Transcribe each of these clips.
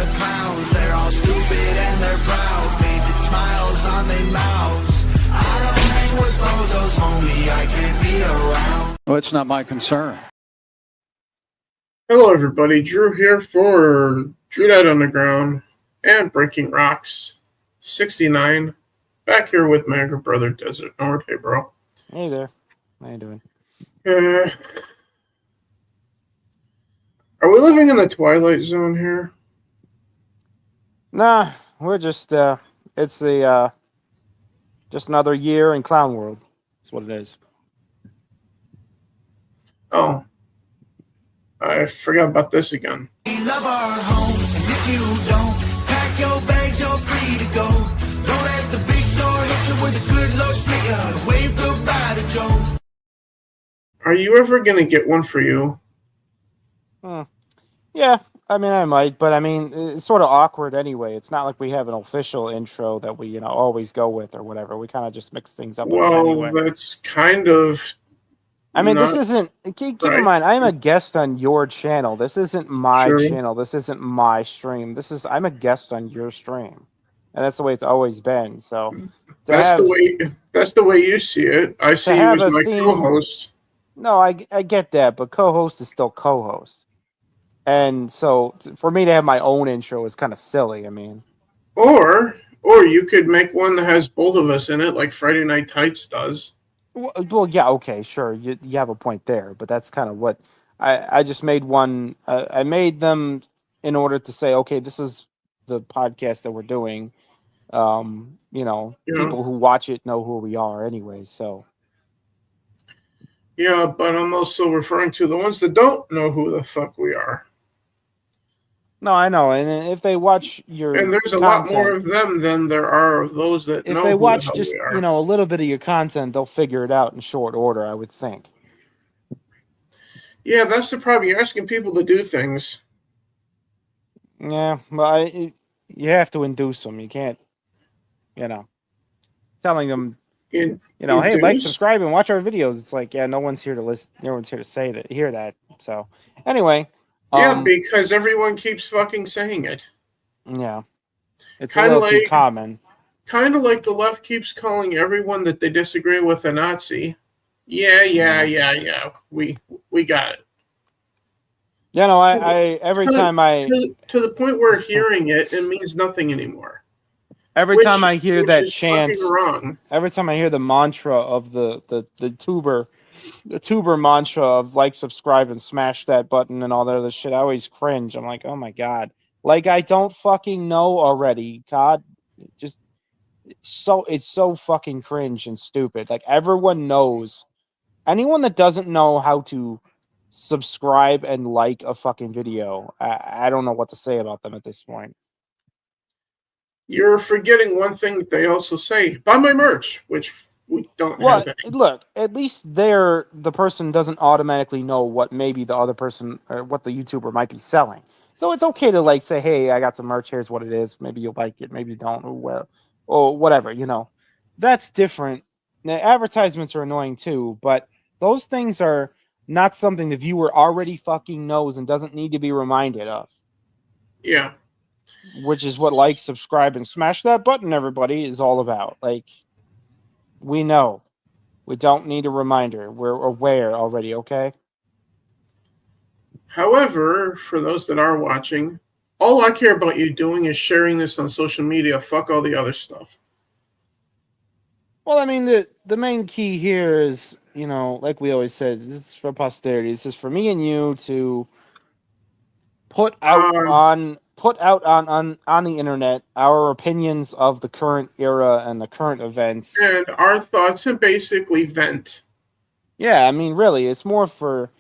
of clowns. They're all stupid and they're proud, painted smiles on their mouths. I don't hang with bozos, homie, I can't be around. Well, it's not my concern. Hello, everybody. Drew here for Drew Dead Underground and Breaking Rocks 69. Back here with my younger brother, Desert Nord. Hey, bro. Hey there. How you doing? Are we living in the Twilight Zone here? Nah, we're just, it's the, just another year in Clown World. That's what it is. Oh. I forgot about this again. We love our home, and if you don't, pack your bags, you're free to go. Don't let the big door hit you with a good low speaker. Wave goodbye to Joe. Are you ever going to get one for you? Yeah, I mean, I might, but I mean, it's sort of awkward anyway. It's not like we have an official intro that we, always go with or whatever. We kind of just mix things up. Well, that's kind of... I mean, this isn't... Keep in mind, I'm a guest on your channel. This isn't my channel. This isn't my stream. I'm a guest on your stream. And that's the way it's always been, so... That's the way you see it. I see you as my co-host. No, I get that, but co-host is still co-host. And so, for me to have my own intro is kind of silly, I mean. Or you could make one that has both of us in it, like Friday Night Tights does. Well, yeah, okay, sure. You have a point there, but that's kind of what I just made one. I made them in order to say, okay, this is the podcast that we're doing. People who watch it know who we are anyway, so. Yeah, but I'm also referring to the ones that don't know who the fuck we are. No, I know, and if they watch your and there's a lot more of them than there are of those that if know they watch who the just we are. a little bit of your content, they'll figure it out in short order, I would think. Yeah, that's the problem. You're asking people to do things. Yeah, but you have to induce them. You can't, telling them, hey, like, subscribe, and watch our videos. It's like, yeah, no one's here to listen. No one's here to hear that. So, anyway. Yeah, because everyone keeps fucking saying it. Yeah. It's kind of too common. Kind of like the left keeps calling everyone that they disagree with a Nazi. Yeah. We got it. Every time to the point where hearing it means nothing anymore. Every time I hear that chant, wrong. Every time I hear the mantra of the tuber mantra of like, subscribe, and smash that button and all that other shit, I always cringe. I'm like, oh my God. Like, I don't fucking know already. God, it's so fucking cringe and stupid. Like, everyone knows. Anyone that doesn't know how to subscribe and like a fucking video, I don't know what to say about them at this point. You're forgetting one thing that they also say. Buy my merch, which we don't have any. Look, at least the person doesn't automatically know what maybe the other person or what the YouTuber might be selling. So it's okay to like say, hey, I got some merch, here's what it is. Maybe you'll like it, maybe you don't, or whatever, That's different. Now, advertisements are annoying too, but those things are not something the viewer already fucking knows and doesn't need to be reminded of. Yeah. Which is what like, subscribe, and smash that button, everybody, is all about. Like, we know. We don't need a reminder. We're aware already, okay? However, for those that are watching, all I care about you doing is sharing this on social media. Fuck all the other stuff. Well, I mean, the main key here is, like we always said, this is for posterity. This is for me and you to put out on the internet our opinions of the current era and the current events. And our thoughts, and basically vent. Yeah, I mean, really, it's more for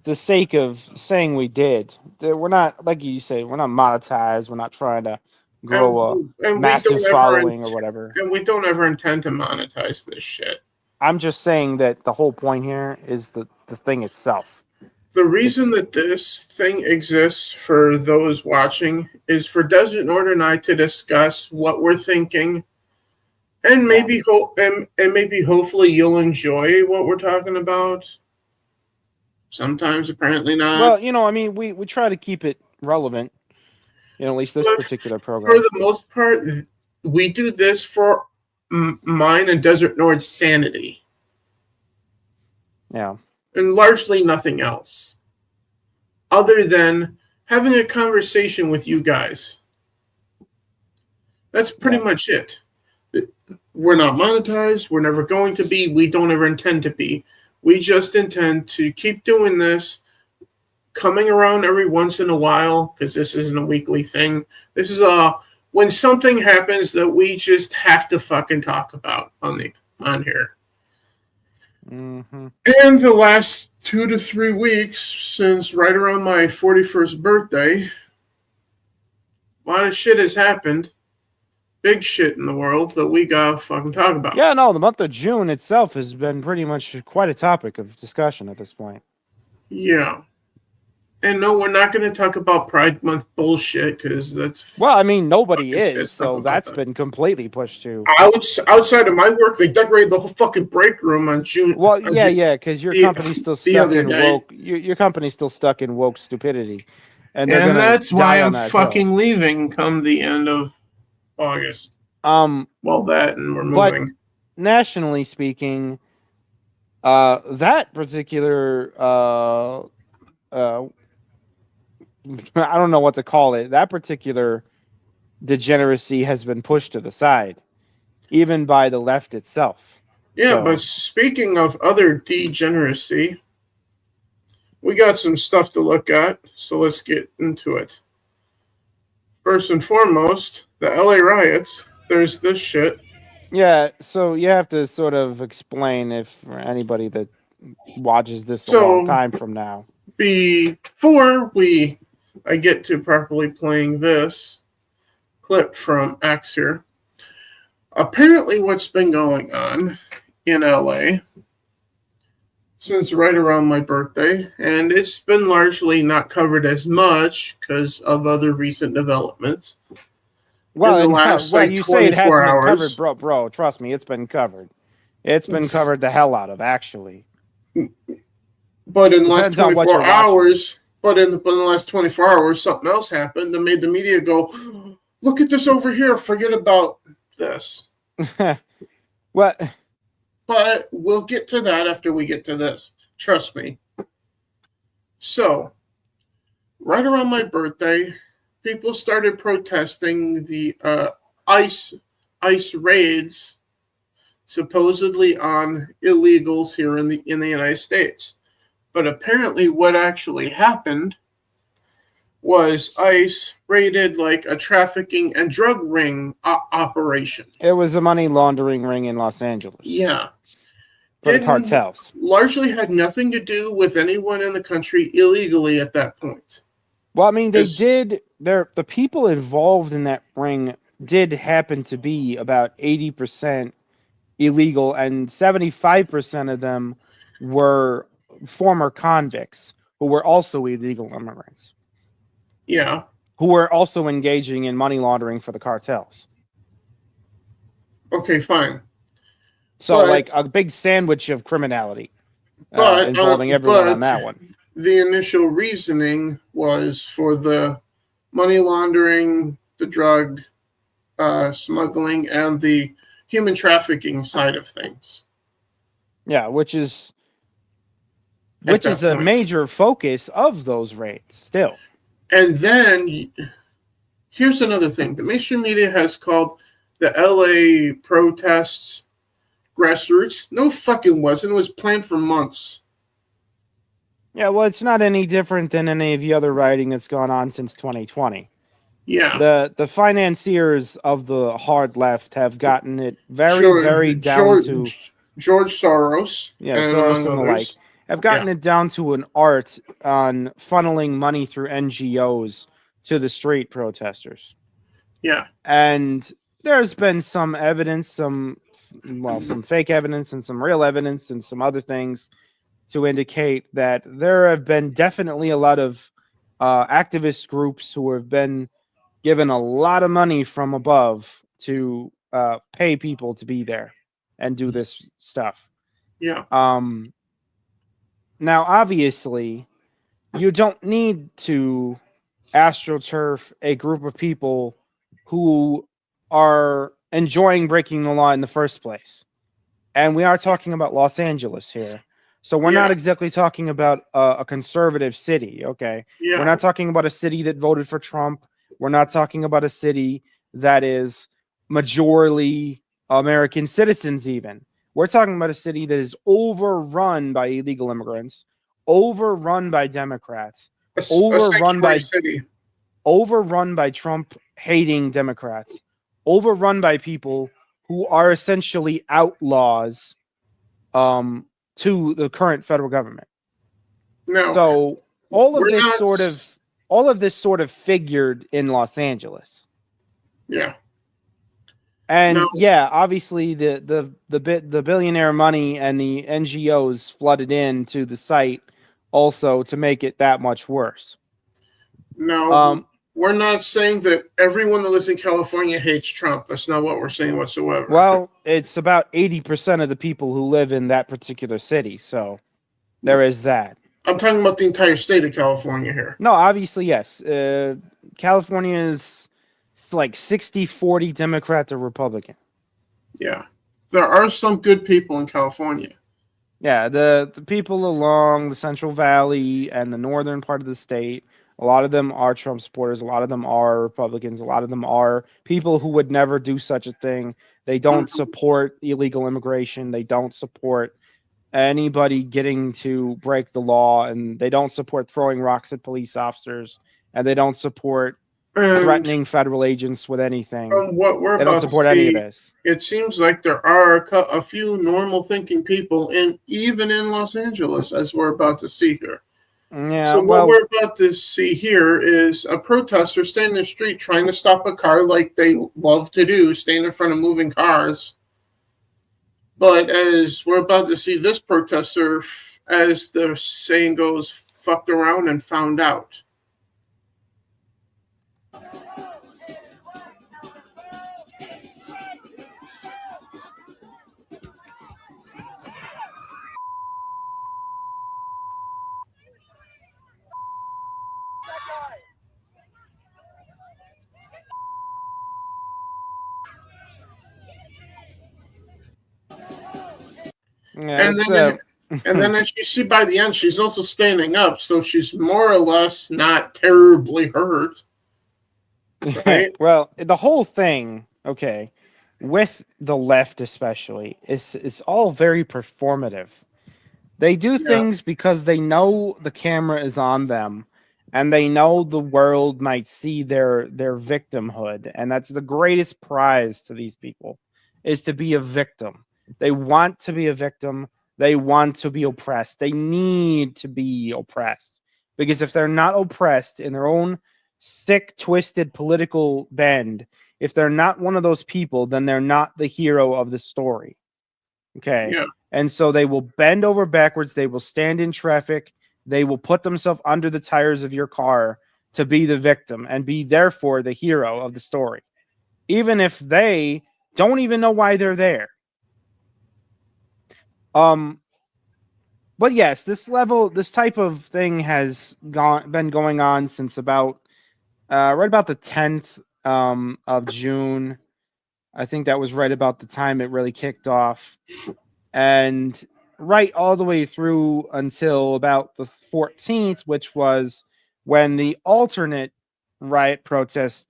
the sake of saying we did. We're not, like you say, we're not monetized. We're not trying to grow a massive following or whatever. And we don't ever intend to monetize this shit. I'm just saying that the whole point here is the thing itself. The reason that this thing exists for those watching is for Desert Nord and I to discuss what we're thinking, and maybe hopefully you'll enjoy what we're talking about. Sometimes, apparently not. Well, I mean, we try to keep it relevant. At least this But particular for program. the most part, we do this for mine and Desert Nord's sanity, Yeah. and largely nothing else, other than having a conversation with you guys. That's pretty Yeah. much it. We're not monetized. We're never going to be. We don't ever intend to be. We just intend to keep doing this, coming around every once in a while, because this isn't a weekly thing. This is when something happens that we just have to fucking talk about on here. Mm-hmm. And the last 2 to 3 weeks, since right around my 41st birthday, a lot of shit has happened. Big shit in the world that we gotta fucking talk about. Yeah, no, the month of June itself has been pretty much quite a topic of discussion at this point. Yeah. And no, we're not going to talk about Pride Month bullshit because that's Well, I mean, nobody fucking is, pissed off so about that's that. been completely pushed to. Outside of my work, they decorated the whole fucking break room on June. Well, yeah, because your company's still the stuck other in day. woke. Your company's still stuck in woke stupidity, and they're And gonna that's die why on I'm that fucking hill. leaving come the end of August. Well, that and we're But moving. nationally speaking, that particular I don't know what to call it. That particular degeneracy has been pushed to the side, even by the left itself. Yeah, So, but speaking of other degeneracy, we got some stuff to look at, so let's get into it. First and foremost, the LA riots. There's this shit. yeah, so you have to sort of explain if for anybody that watches this a long So time from now. before I get to properly playing this clip from X here, apparently what's been going on in LA since right around my birthday, and it's been largely not covered as much because of other recent developments Well, in the last like you say it 24 hasn't been covered, hours. bro. Trust me, it's been covered. It's been It's, covered the hell out of, actually. but in the last Depends on what 24 you're watching. hours, but in the last 24 hours, something else happened that made the media go, look at this over here, forget about this. What? But we'll get to that after we get to this. Trust me. So, right around my birthday, people started protesting the ICE raids supposedly on illegals here in the United States. But apparently, what actually happened was ICE raided like a trafficking and drug ring operation. It was a money laundering ring in Los Angeles. Yeah. For the cartels. Largely had nothing to do with anyone in the country illegally at that point. Well, I mean, they did. The people involved in that ring did happen to be about 80% illegal, and 75% of them were former convicts who were also illegal immigrants. Yeah. Who were also engaging in money laundering for the cartels. Okay, fine. So, like a big sandwich of criminality involving everyone on that one. The initial reasoning was for the money laundering, the drug smuggling, and the human trafficking side of things. Yeah, which is a major focus of those raids still. And then here's another thing. The mainstream media has called the LA protests grassroots. No fucking wasn't. It was planned for months. Yeah, well, it's not any different than any of the other rioting that's gone on since 2020. Yeah. The financiers of the hard left have gotten it very down to George Soros. Yeah, Soros and the like have gotten it down to an art on funneling money through NGOs to the street protesters. Yeah. And there's been some evidence, some fake evidence and some real evidence and some other things to indicate that there have been definitely a lot of activist groups who have been given a lot of money from above to pay people to be there and do this stuff. Yeah. Now, obviously, you don't need to AstroTurf a group of people who are enjoying breaking the law in the first place. And we are talking about Los Angeles here. So we're Yeah. not exactly talking about a conservative city, okay? We're Yeah. not talking about a city that voted for Trump. We're not talking about a city that is majorly American citizens, even. We're talking about a city that is overrun by illegal immigrants, overrun by Democrats, A overrun sanctuary by city. Trump hating Democrats, overrun by people who are essentially outlaws um, to the current federal government. No, So all of we're this not. sort of figured in Los Angeles. Yeah. No. And yeah, obviously the billionaire money and the NGOs flooded into the site also to make it that much worse. No. We're not saying that everyone that lives in California hates Trump. That's not what we're saying whatsoever. Well, it's about 80% of the people who live in that particular city, so there is that. I'm talking about the entire state of California here. No, obviously, yes. California is like 60-40 Democrat to Republican. Yeah. There are some good people in California. Yeah, the people along the Central Valley and the northern part of the state, a lot of them are Trump supporters. A lot of them are Republicans. A lot of them are people who would never do such a thing. They don't support illegal immigration. They don't support anybody getting to break the law, and they don't support throwing rocks at police officers, and they don't support And threatening federal agents with anything. from what we're They don't about to support any of see, this. it seems like there are a few normal thinking people, even in Los Angeles, as we're about to see here. Yeah, So what well, we're about to see here is a protester standing in the street trying to stop a car like they love to do, stand in front of moving cars. But as we're about to see this protester, as the saying goes, fucked around and found out. yeah, And it's then and then as you see by the end, she's also standing up, so she's more or less not terribly hurt. Right? well, the whole thing, okay, with the left especially, is all very performative. They do Yeah. things because they know the camera is on them, and they know the world might see their victimhood, and that's the greatest prize to these people, is to be a victim. They want to be a victim. They want to be oppressed. They need to be oppressed, because if they're not oppressed in their own sick, twisted political bend, if they're not one of those people, then they're not the hero of the story. Okay. Yeah. And so they will bend over backwards. They will stand in traffic. They will put themselves under the tires of your car to be the victim and be therefore the hero of the story, even if they don't even know why they're there. But yes, this type of thing has been going on since about right about the 10th of June. I think that was right about the time it really kicked off. And right all the way through until about the 14th, which was when the alternate riot protest,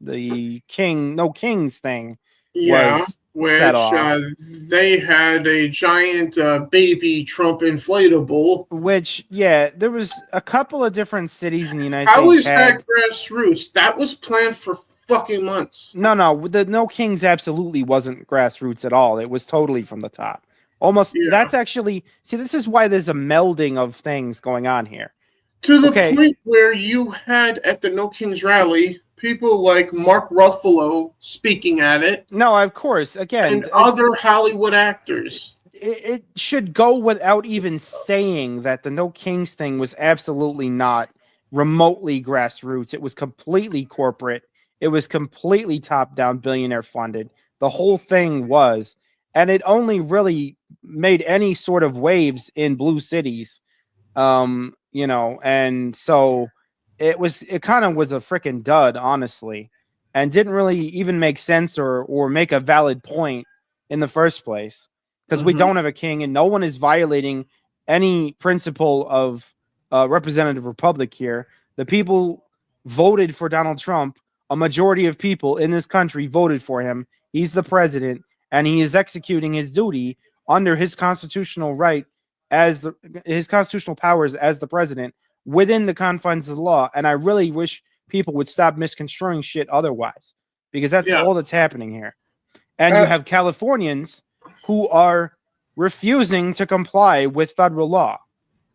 the No Kings thing, Yeah, was set which off. they had a giant baby Trump inflatable. Which, yeah, there was a couple of different cities in the United How States is had. that grassroots? That was planned for fucking months. No, the No Kings absolutely wasn't grassroots at all. It was totally from the top. Almost, Yeah. that's actually, see, this is why there's a melding of things going on here. To the Okay. point where you had at the No Kings rally people like Mark Ruffalo speaking at it, No, of course. Again, and other Hollywood actors. it should go without even saying that the No Kings thing was absolutely not remotely grassroots. It was completely corporate. It was completely top down, billionaire funded. The whole thing was, and it only really made any sort of waves in blue cities. And so it kind of was a freaking dud, honestly, and didn't really even make sense or make a valid point in the first place, because we don't have a king and no one is violating any principle of representative republic here. The people voted for Donald Trump. A majority of people in this country voted for him. He's the president, and he is executing his duty under his constitutional right as his constitutional powers as the president within the confines of the law. And I really wish people would stop misconstruing shit otherwise, because that's all that's happening here. And you have Californians who are refusing to comply with federal law.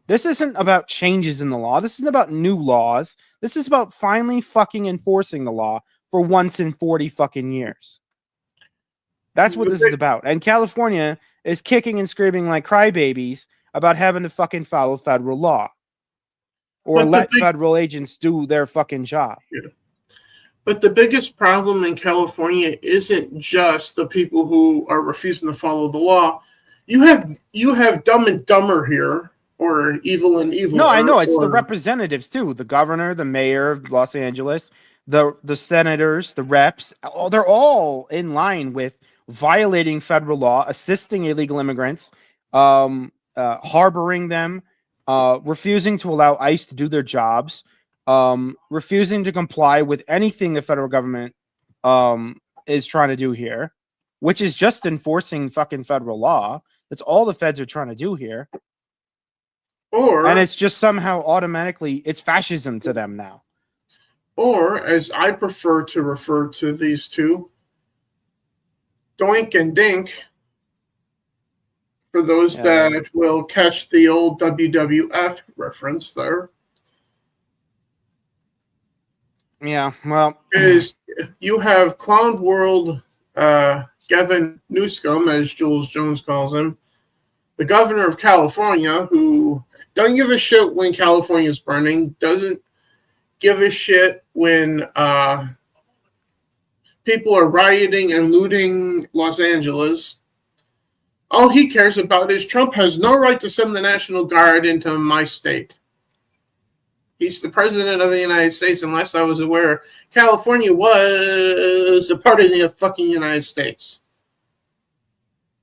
This isn't about changes in the law. This isn't about new laws. This is about finally fucking enforcing the law for once in 40 fucking years. That's what this is about. And California is kicking and screaming like crybabies about having to fucking follow federal law or let federal agents do their fucking job. Yeah. But the biggest problem in California isn't just the people who are refusing to follow the law. You have Dumb and Dumber here, or Evil and Evil. No, I know it's the representatives too. The governor, the mayor of Los Angeles, the senators, the reps. They're all in line with violating federal law, assisting illegal immigrants, harboring them, refusing to allow ICE to do their jobs, refusing to comply with anything the federal government is trying to do here, which is just enforcing fucking federal law. That's all the feds are trying to do here. And it's just somehow automatically, it's fascism to them now. Or, as I prefer to refer to these two, Doink and Dink, for those that will catch the old WWF reference there. Yeah, well. Is you have Clown World Gavin Newsom, as Jules Jones calls him, the governor of California, who doesn't give a shit when California is burning, doesn't give a shit when people are rioting and looting Los Angeles. All he cares about is Trump has no right to send the National Guard into my state. He's the president of the United States, unless I was aware. California was a part of the fucking United States.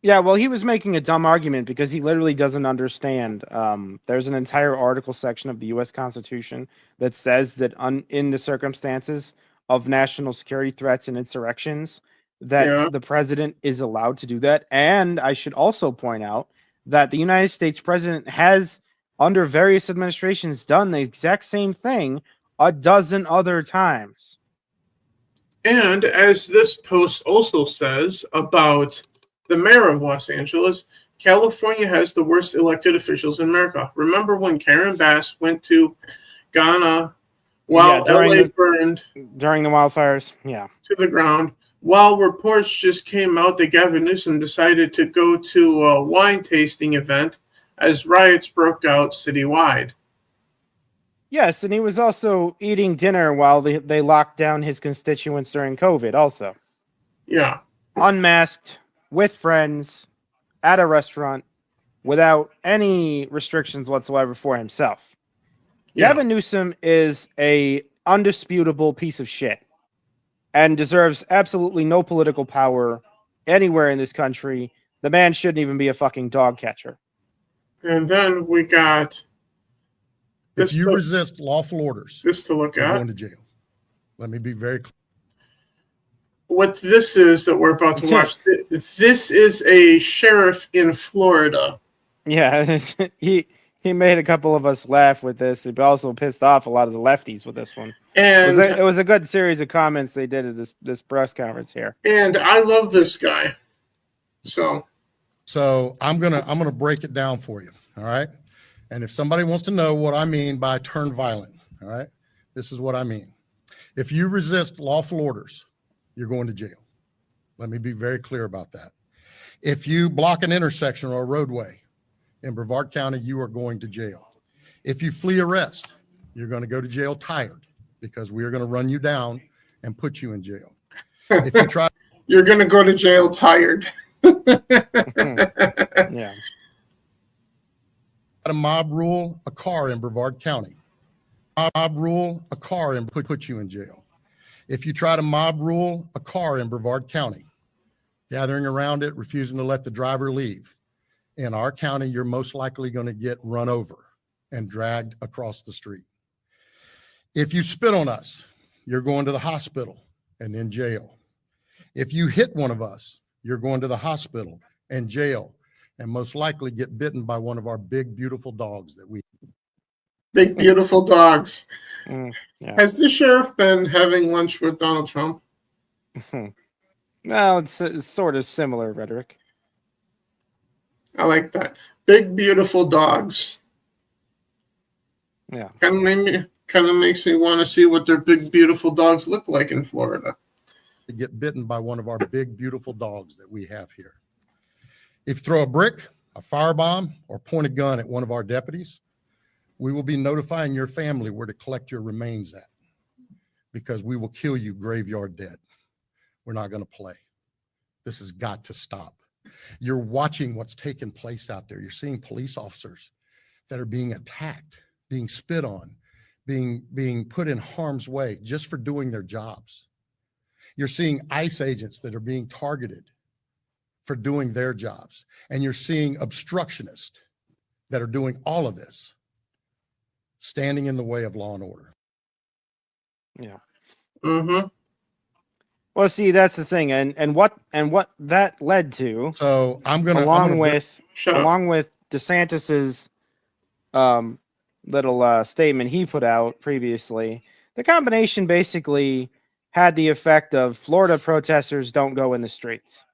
Yeah, well, he was making a dumb argument because he literally doesn't understand. There's an entire article section of the U.S. Constitution that says that in the circumstances of national security threats and insurrections, that the president is allowed to do that. And I should also point out that the United States president has, under various administrations, done the exact same thing a dozen other times. And as this post also says about the mayor of Los Angeles, California has the worst elected officials in America. Remember when Karen Bass went to Ghana while LA burned during the wildfires? Yeah, to the ground. While reports just came out that Gavin Newsom decided to go to a wine tasting event as riots broke out citywide. Yes, and he was also eating dinner while they locked down his constituents during COVID also. Yeah. Unmasked, with friends, at a restaurant, without any restrictions whatsoever for himself. Yeah. Gavin Newsom is a undisputable piece of shit and deserves absolutely no political power anywhere in this country. The man shouldn't even be a fucking dog catcher. And then we got... If you resist lawful orders, this to look at, you're going to jail. Let me be very clear. What this is that we're about to watch, this is a sheriff in Florida. Yeah, he made a couple of us laugh with this. He also pissed off a lot of the lefties with this one. And it was a good series of comments they did at this press conference here. And I love this guy. So I'm gonna break it down for you. All right. And if somebody wants to know what I mean by turn violent, all right, this is what I mean. If you resist lawful orders, you're going to jail. Let me be very clear about that. If you block an intersection or a roadway in Brevard County, you are going to jail. If you flee arrest, you're going to go to jail tired, because we are going to run you down and put you in jail. If you try, you're going to go to jail tired. Yeah. A mob rule a car in Brevard County, mob rule a car and put you in jail. If you try to mob rule a car in Brevard County, gathering around it, refusing to let the driver leave, in our county, you're most likely going to get run over and dragged across the street. If you spit on us, you're going to the hospital and in jail. If you hit one of us, you're going to the hospital and jail, and most likely get bitten by one of our big, beautiful dogs that we. Big, beautiful dogs. Yeah. Has the sheriff been having lunch with Donald Trump? Well, it's sort of similar rhetoric. I like that. Big, beautiful dogs. Yeah. Kind of makes me want to see what their big, beautiful dogs look like in Florida. To get bitten by one of our big, beautiful dogs that we have here. If you throw a brick, a firebomb, or point a gun at one of our deputies, we will be notifying your family where to collect your remains at, because we will kill you graveyard dead. We're not going to play. This has got to stop. You're watching what's taking place out there. You're seeing police officers that are being attacked, being spit on, being put in harm's way just for doing their jobs. You're seeing ICE agents that are being targeted for doing their jobs. And you're seeing obstructionists that are doing all of this, standing in the way of law and order. Yeah. Mm-hmm. Well, see, that's the thing, and what that led to. So along with DeSantis's little statement he put out previously, the combination basically had the effect of Florida protesters don't go in the streets.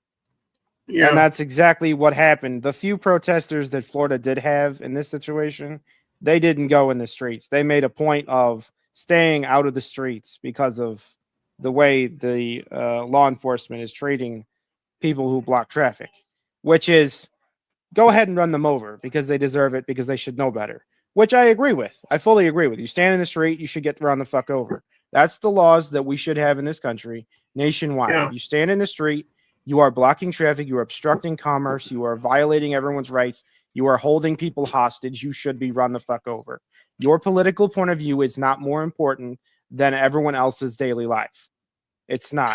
Yeah. And that's exactly what happened. The few protesters that Florida did have in this situation, they didn't go in the streets. They made a point of staying out of the streets because of the way the law enforcement is treating people who block traffic, which is go ahead and run them over because they deserve it, because they should know better, which I agree with. I fully agree with you. Stand in the street, you should get run the fuck over. That's the laws that we should have in this country nationwide. Yeah. You stand in the street, you are blocking traffic, you are obstructing commerce, you are violating everyone's rights, you are holding people hostage, you should be run the fuck over. Your political point of view is not more important than everyone else's daily life. It's not.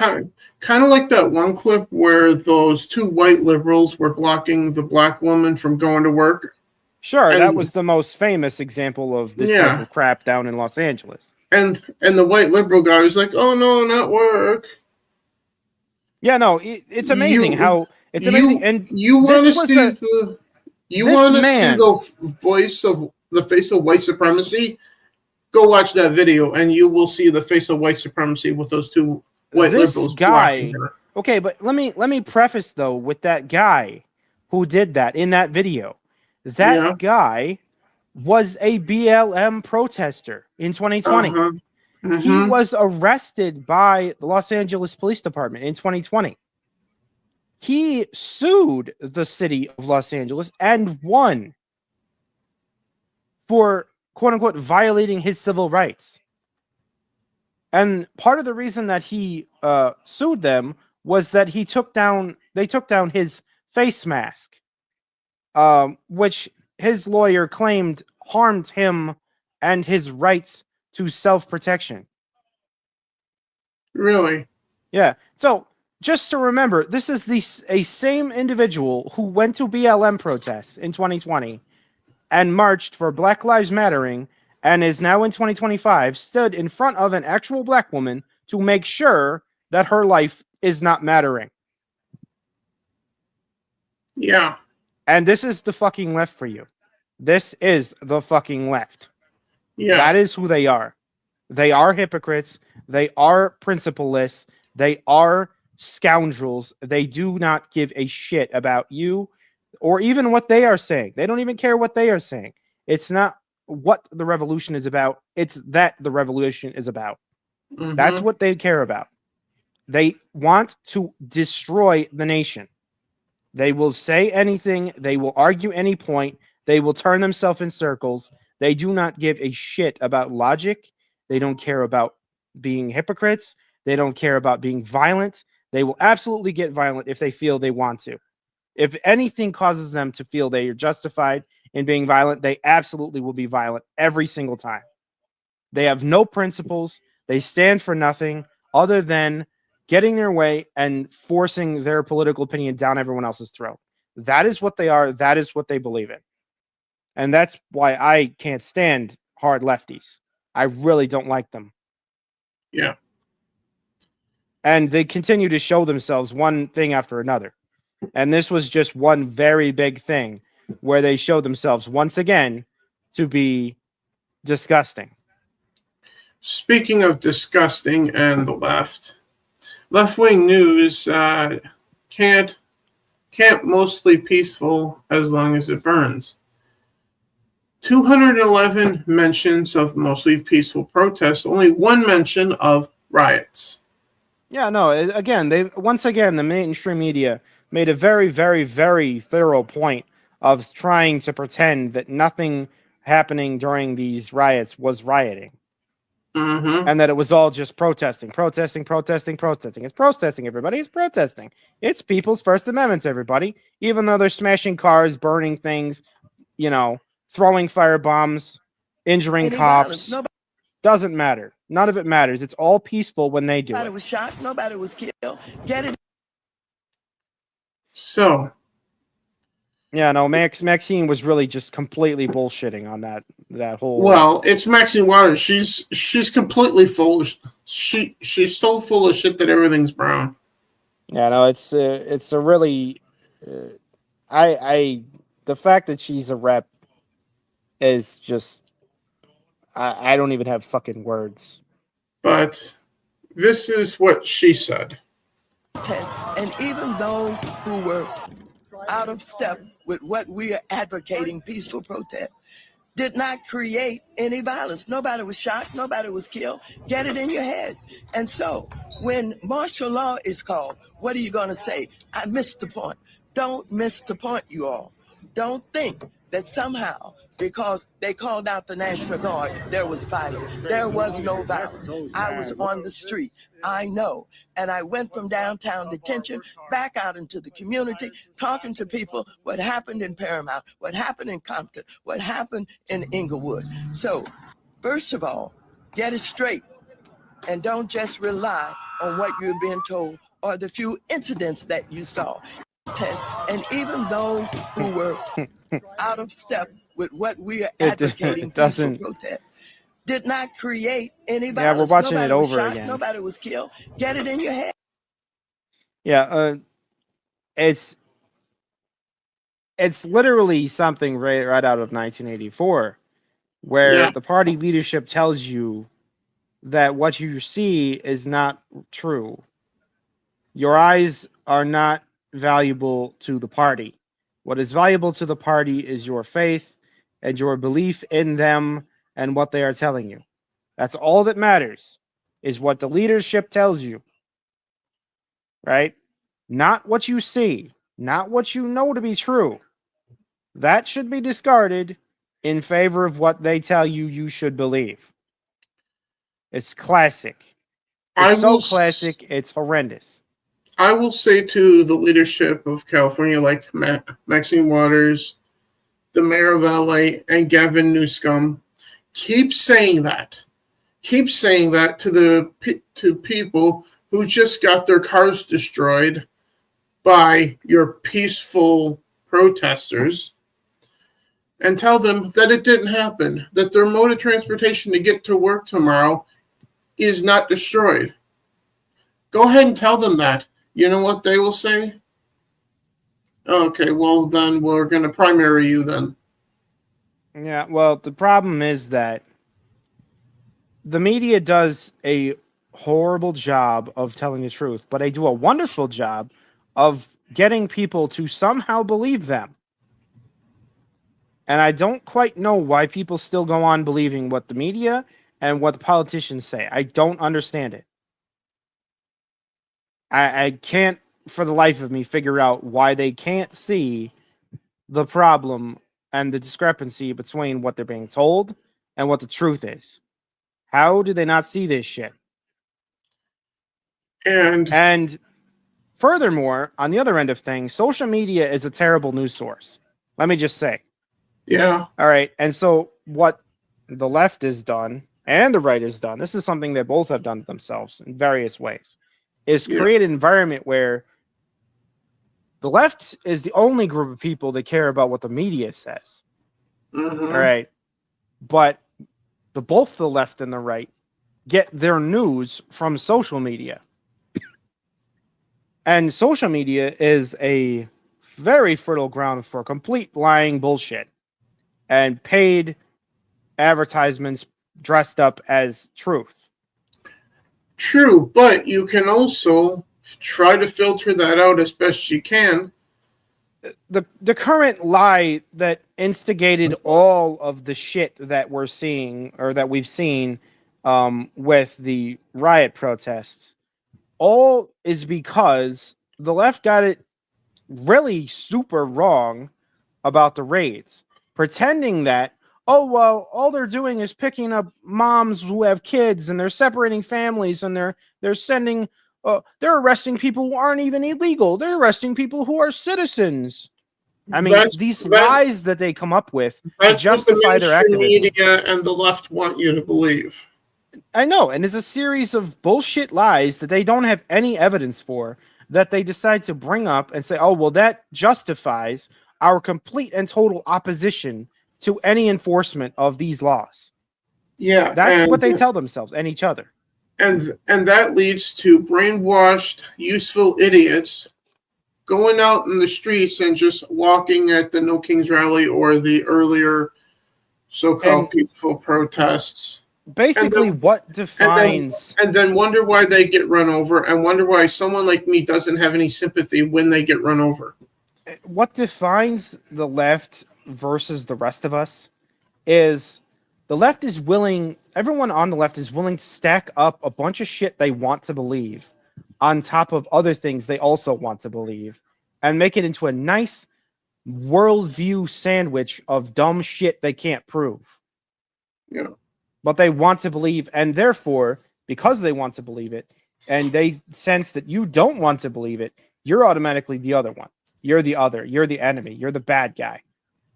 Kind of like that one clip where those two white liberals were blocking the black woman from going to work. Sure, And that was the most famous example of this type of crap down in Los Angeles. And the white liberal guy was like, "Oh no, not work." Yeah, no, it's amazing how it's amazing. And you want to see the face of white supremacy? Go watch that video, and you will see the face of white supremacy with those two white liberals. Guy, okay, but let me preface though with that guy who did that in that video. That guy was a BLM protester in 2020. Mm-hmm. He was arrested by the Los Angeles Police Department in 2020. He sued the city of Los Angeles and won for quote unquote violating his civil rights. And part of the reason that he sued them was that they took down his face mask, which his lawyer claimed harmed him and his rights to self-protection. Really? Yeah. So just to remember, this is a same individual who went to BLM protests in 2020 and marched for Black Lives Mattering, and is now in 2025 stood in front of an actual black woman to make sure that her life is not mattering. Yeah. And this is the fucking left for you. This is the fucking left. Yeah. That is who they are. They are hypocrites. They are principleless. They are scoundrels. They do not give a shit about you or even what they are saying. They don't even care what they are saying. It's not what the revolution is about. It's that the revolution is about. Mm-hmm. That's what they care about. They want to destroy the nation. They will say anything. They will argue any point. They will turn themselves in circles. They do not give a shit about logic. They don't care about being hypocrites. They don't care about being violent. They will absolutely get violent if they feel they want to. If anything causes them to feel they are justified in being violent, they absolutely will be violent every single time. They have no principles. They stand for nothing other than getting their way and forcing their political opinion down everyone else's throat. That is what they are. That is what they believe in. And that's why I can't stand hard lefties. I really don't like them. Yeah. And they continue to show themselves one thing after another. And this was just one very big thing where they showed themselves once again to be disgusting. Speaking of disgusting and the left-wing news can't mostly peaceful as long as it burns. 211 mentions of mostly peaceful protests, only one mention of riots. Yeah, no, again, the mainstream media made a very, very, very thorough point of trying to pretend that nothing happening during these riots was rioting. Mm-hmm. And that it was all just protesting. It's protesting, everybody. It's protesting. It's people's First Amendments, everybody. Even though they're smashing cars, burning things, throwing fire bombs, injuring cops. Doesn't matter. None of it matters. It's all peaceful when they do it. Nobody was shot. Nobody was killed. Get it? So. Yeah, no, Maxine was really just completely bullshitting on that whole. Well, it's Maxine Waters. She's completely full. She's so full of shit that everything's brown. Yeah, no, it's a really, the fact that she's a rep is just, I don't even have fucking words. But this is what she said. And even those who were out of step with what we are advocating, peaceful protest, did not create any violence. Nobody was shot. Nobody was killed. Get it in your head. And so when martial law is called, what are you going to say? I missed the point. Don't miss the point, you all. Don't think that somehow, because they called out the National Guard, there was violence. There was no violence. I was on the street. I know. And I went from downtown detention back out into the community, talking to people what happened in Paramount, what happened in Compton, what happened in Inglewood. So, first of all, get it straight and don't just rely on what you're being told or the few incidents that you saw. And even those who were out of step with what we are advocating, peaceful protest, did not create any violence. Yeah, we're watching nobody it over was shot, again. Nobody was killed. Get it in your head. Yeah, it's literally something right out of 1984, where the party leadership tells you that what you see is not true. Your eyes are not valuable to the party. What is valuable to the party is your faith and your belief in them and what they are telling you. That's all that matters, is what the leadership tells you. Right? Not what you see, not what you know to be true. That should be discarded in favor of what they tell you you should believe. It's classic. It's so classic, it's horrendous. I will say to the leadership of California, like Maxine Waters, the mayor of LA, and Gavin Newsom, keep saying that. Keep saying that to people who just got their cars destroyed by your peaceful protesters, and tell them that it didn't happen, that their mode of transportation to get to work tomorrow is not destroyed. Go ahead and tell them that. You know what they will say? Okay, well, then we're going to primary you then. Yeah, well, the problem is that the media does a horrible job of telling the truth, but they do a wonderful job of getting people to somehow believe them. And I don't quite know why people still go on believing what the media and what the politicians say. I don't understand it. I can't, for the life of me, figure out why they can't see the problem and the discrepancy between what they're being told and what the truth is. How do they not see this shit? And furthermore, on the other end of things, social media is a terrible news source. Let me just say. Yeah. All right. And so what the left has done and the right has done, this is something that both have done to themselves in various ways, is Yeah. create an environment where the left is the only group of people that care about what the media says. Mhm. All right. But both the left and the right get their news from social media. And social media is a very fertile ground for complete lying bullshit and paid advertisements dressed up as truth. True, but you can also try to filter that out as best you can. The current lie that instigated all of the shit that we're seeing or that we've seen with the riot protests, all is because the left got it really super wrong about the raids, pretending that, oh, well, all they're doing is picking up moms who have kids and they're separating families and they're sending, they're arresting people who aren't even illegal. They're arresting people who are citizens. I mean, these lies that they come up with to justify their activism. Media and the left want you to believe. I know, and it's a series of bullshit lies that they don't have any evidence for, that they decide to bring up and say, oh, well, that justifies our complete and total opposition to any enforcement of these laws. Yeah. That's what they tell themselves and each other. And that leads to brainwashed, useful idiots going out in the streets and just walking at the No Kings rally or the earlier so-called peaceful protests. Basically, what defines... And then wonder why they get run over and wonder why someone like me doesn't have any sympathy when they get run over. What defines the left versus the rest of us is the left is willing... Everyone on the left is willing to stack up a bunch of shit they want to believe on top of other things they also want to believe and make it into a nice worldview sandwich of dumb shit they can't prove. Yeah. But they want to believe, and therefore, because they want to believe it, and they sense that you don't want to believe it, you're automatically the other one. You're the other. You're the enemy. You're the bad guy.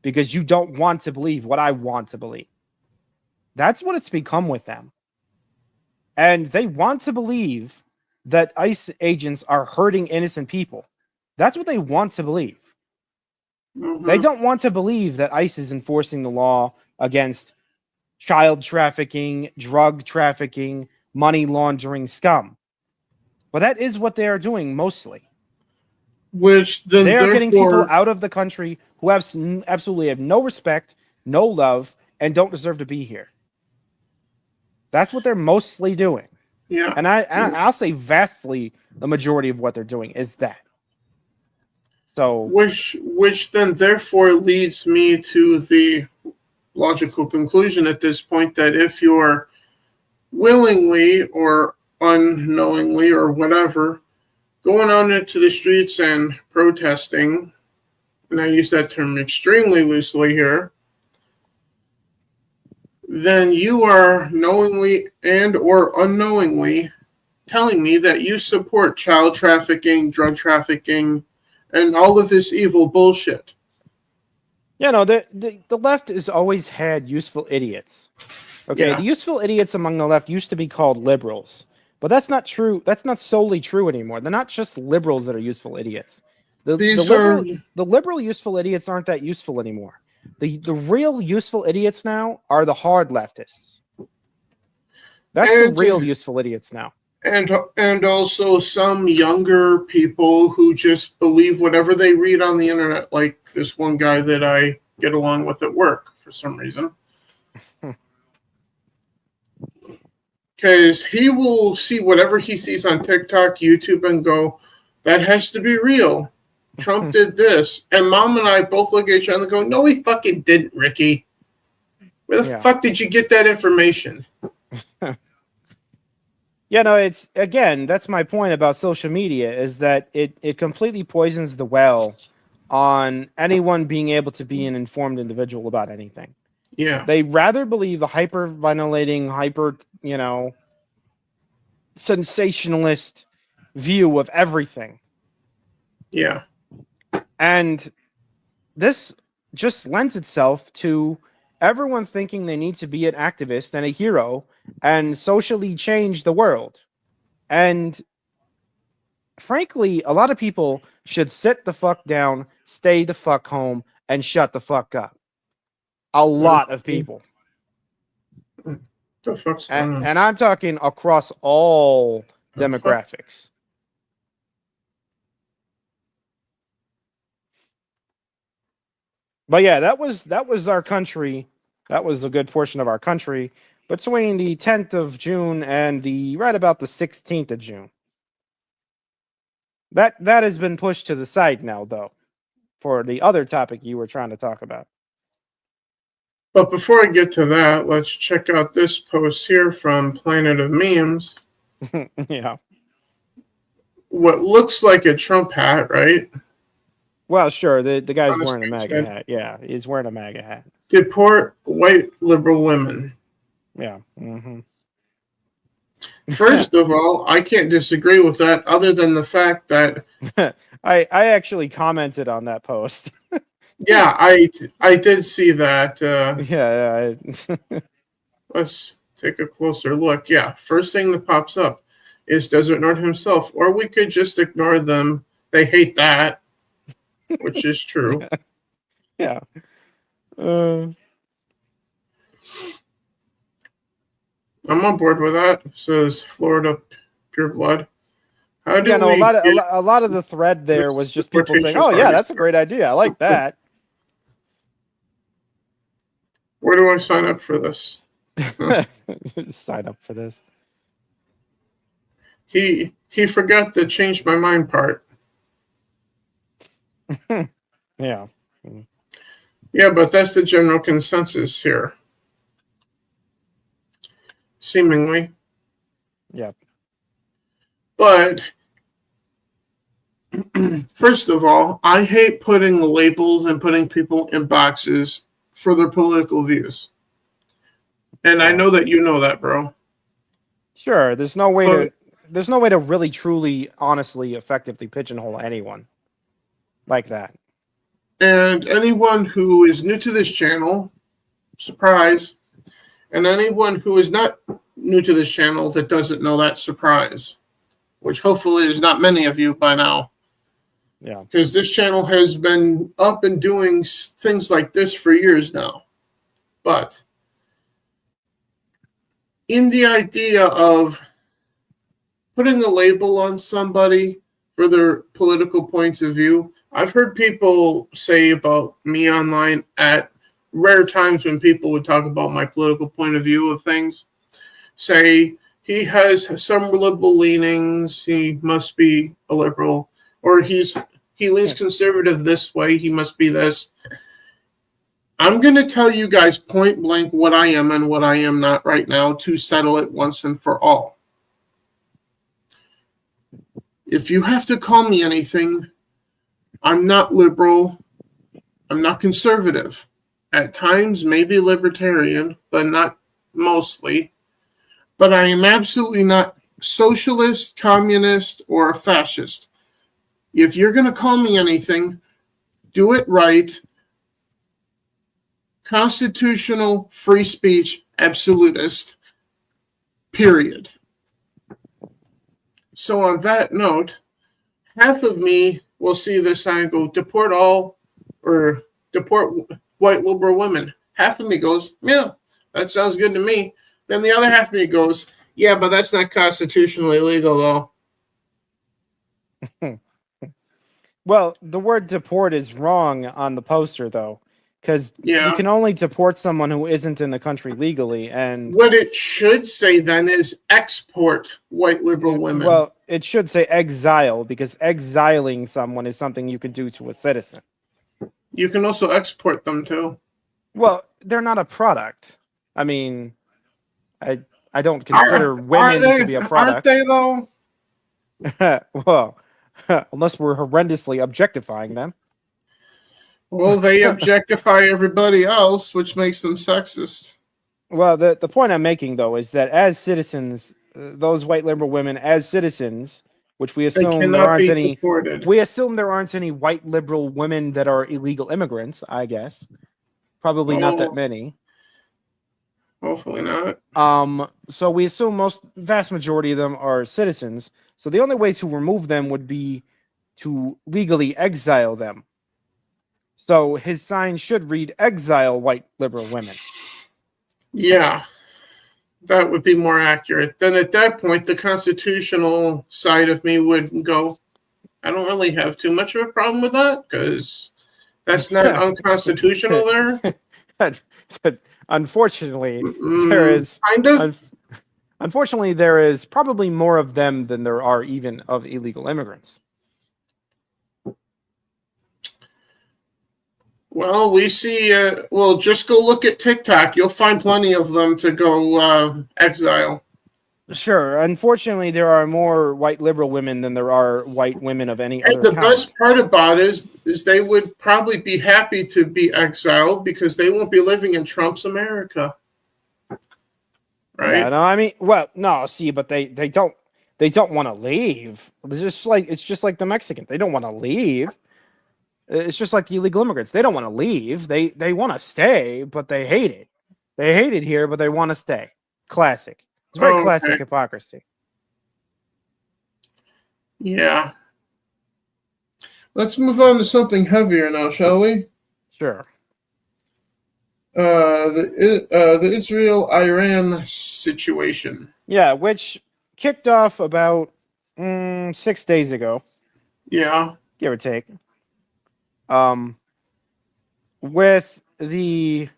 Because you don't want to believe what I want to believe. That's what it's become with them. And they want to believe that ICE agents are hurting innocent people. That's what they want to believe. Mm-hmm. They don't want to believe that ICE is enforcing the law against child trafficking, drug trafficking, money laundering scum. But that is what they are doing mostly. Which then they are getting people out of the country who absolutely have no respect, no love, and don't deserve to be here. That's what they're mostly doing. Yeah. And I'll say vastly the majority of what they're doing is that. So which then therefore leads me to the logical conclusion at this point that if you're willingly or unknowingly or whatever going out into the streets and protesting, and I use that term extremely loosely here, then you are knowingly and or unknowingly telling me that you support child trafficking, drug trafficking, and all of this evil bullshit. You know, the left has always had useful idiots. Okay, the useful idiots among the left used to be called liberals. But that's not true. That's not solely true anymore. They're not just liberals that are useful idiots. The liberal useful idiots aren't that useful anymore. The real useful idiots now are the hard leftists. That's the real useful idiots now. And also some younger people who just believe whatever they read on the internet, like this one guy that I get along with at work for some reason. Because he will see whatever he sees on TikTok, YouTube, and go, that has to be real. Trump did this. And Mom and I both look at each other and go, no, he fucking didn't, Ricky. Where the fuck did you get that information? Yeah, no, it's, again, that's my point about social media, is that it completely poisons the well on anyone being able to be an informed individual about anything. Yeah. They rather believe the hyper-ventilating, sensationalist view of everything. Yeah. And this just lends itself to everyone thinking they need to be an activist and a hero and socially change the world. And frankly, a lot of people should sit the fuck down, stay the fuck home, and shut the fuck up. A lot of people. The fuck's going on? And I'm talking across all demographics. But yeah, that was our country. That was a good portion of our country between the 10th of June and the right about the 16th of June. That has been pushed to the side now, though, for the other topic you were trying to talk about. But before I get to that, let's check out this post here from Planet of Memes. Yeah. What looks like a Trump hat, right? Well, sure. The guy's On the wearing a screen MAGA said- hat. Yeah, he's wearing a MAGA hat. Deport white liberal women. Yeah. Mm-hmm. First of all, I can't disagree with that, other than the fact that I actually commented on that post. yeah, I did see that. Yeah. Let's take a closer look. Yeah, first thing that pops up is Desert North himself, or we could just ignore them. They hate that, which is true. Yeah. I'm on board with that. Says Florida Pure Blood. How do Yeah, no, we a lot of the thread there was just people saying, "Oh yeah, that's a great idea. I like that." Where do I sign up for this? Sign up for this. He forgot the change my mind part. Yeah. Yeah, but that's the general consensus here. Seemingly. Yeah. But first of all, I hate putting labels and putting people in boxes for their political views. And I know that you know that, bro. Sure. There's no way to really, truly, honestly, effectively pigeonhole anyone like that. And anyone who is new to this channel, surprise. And anyone who is not new to this channel that doesn't know that, surprise. Which hopefully is not many of you by now. Yeah. Because this channel has been up and doing things like this for years now. But in the idea of putting a label on somebody for their political points of view, I've heard people say about me online at rare times when people would talk about my political point of view of things, say he has some liberal leanings, he must be a liberal, or he leans conservative this way, he must be this. I'm going to tell you guys point blank what I am and what I am not right now to settle it once and for all. If you have to call me anything, I'm not liberal, I'm not conservative. At times, maybe libertarian, but not mostly. But I am absolutely not socialist, communist, or a fascist. If you're going to call me anything, do it right. Constitutional free speech absolutist. Period. So on that note, half of me will see this sign and go, deport all, or deport white liberal women. Half of me goes, yeah, that sounds good to me. Then the other half of me goes, yeah, but that's not constitutionally legal, though. Well, the word deport is wrong on the poster, though, because you can only deport someone who isn't in the country legally. And what it should say then is export white liberal women. Well, it should say exile, because exiling someone is something you could do to a citizen. You can also export them, too. Well, they're not a product. I mean, I don't consider women to be a product. Aren't they, though? Well, unless we're horrendously objectifying them. Well, they objectify everybody else, which makes them sexist. Well, the point I'm making, though, is that as citizens, those white liberal women, as citizens, which we assume there aren't any, we assume there aren't any white liberal women that are illegal immigrants, I guess. Probably not that many. Hopefully not. So we assume vast majority of them are citizens. So the only way to remove them would be to legally exile them. So his sign should read "Exile white liberal women." Yeah, that would be more accurate. Then at that point, the constitutional side of me would go, I don't really have too much of a problem with that because that's not unconstitutional there. Unfortunately, there is kind of. Unfortunately, there is probably more of them than there are even of illegal immigrants. Well, we see. Well, just go look at TikTok. You'll find plenty of them to go exile. Sure. Unfortunately, there are more white liberal women than there are white women of any And other the kind. best part about it is they would probably be happy to be exiled because they won't be living in Trump's America. Right? Yeah, no, I mean, well, no, see, but they don't want to leave. It's just like the Mexicans. They don't want to leave. It's just like the illegal immigrants. They don't want to leave. They want to stay, but they hate it. They hate it here, but they want to stay. Classic. It's very classic hypocrisy. Yeah. Let's move on to something heavier now, shall we? Sure. The Israel-Iran situation. Yeah, which kicked off about 6 days ago. Yeah. Give or take. With the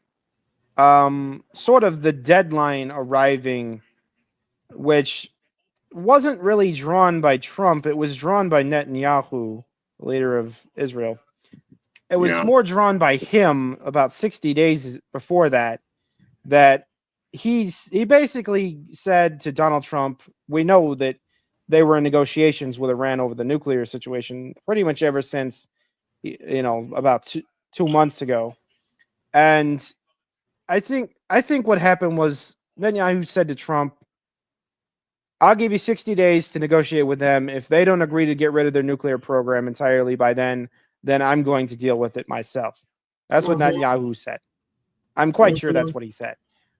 sort of the deadline arriving, which wasn't really drawn by Trump. It was drawn by Netanyahu, leader of Israel. It was more drawn by him about 60 days before that he basically said to Donald Trump, we know that they were in negotiations with Iran over the nuclear situation pretty much ever since, about two months ago. And I think what happened was Netanyahu said to Trump, I'll give you 60 days to negotiate with them. If they don't agree to get rid of their nuclear program entirely by then I'm going to deal with it myself. That's what Netanyahu said. I'm quite sure that's what he said.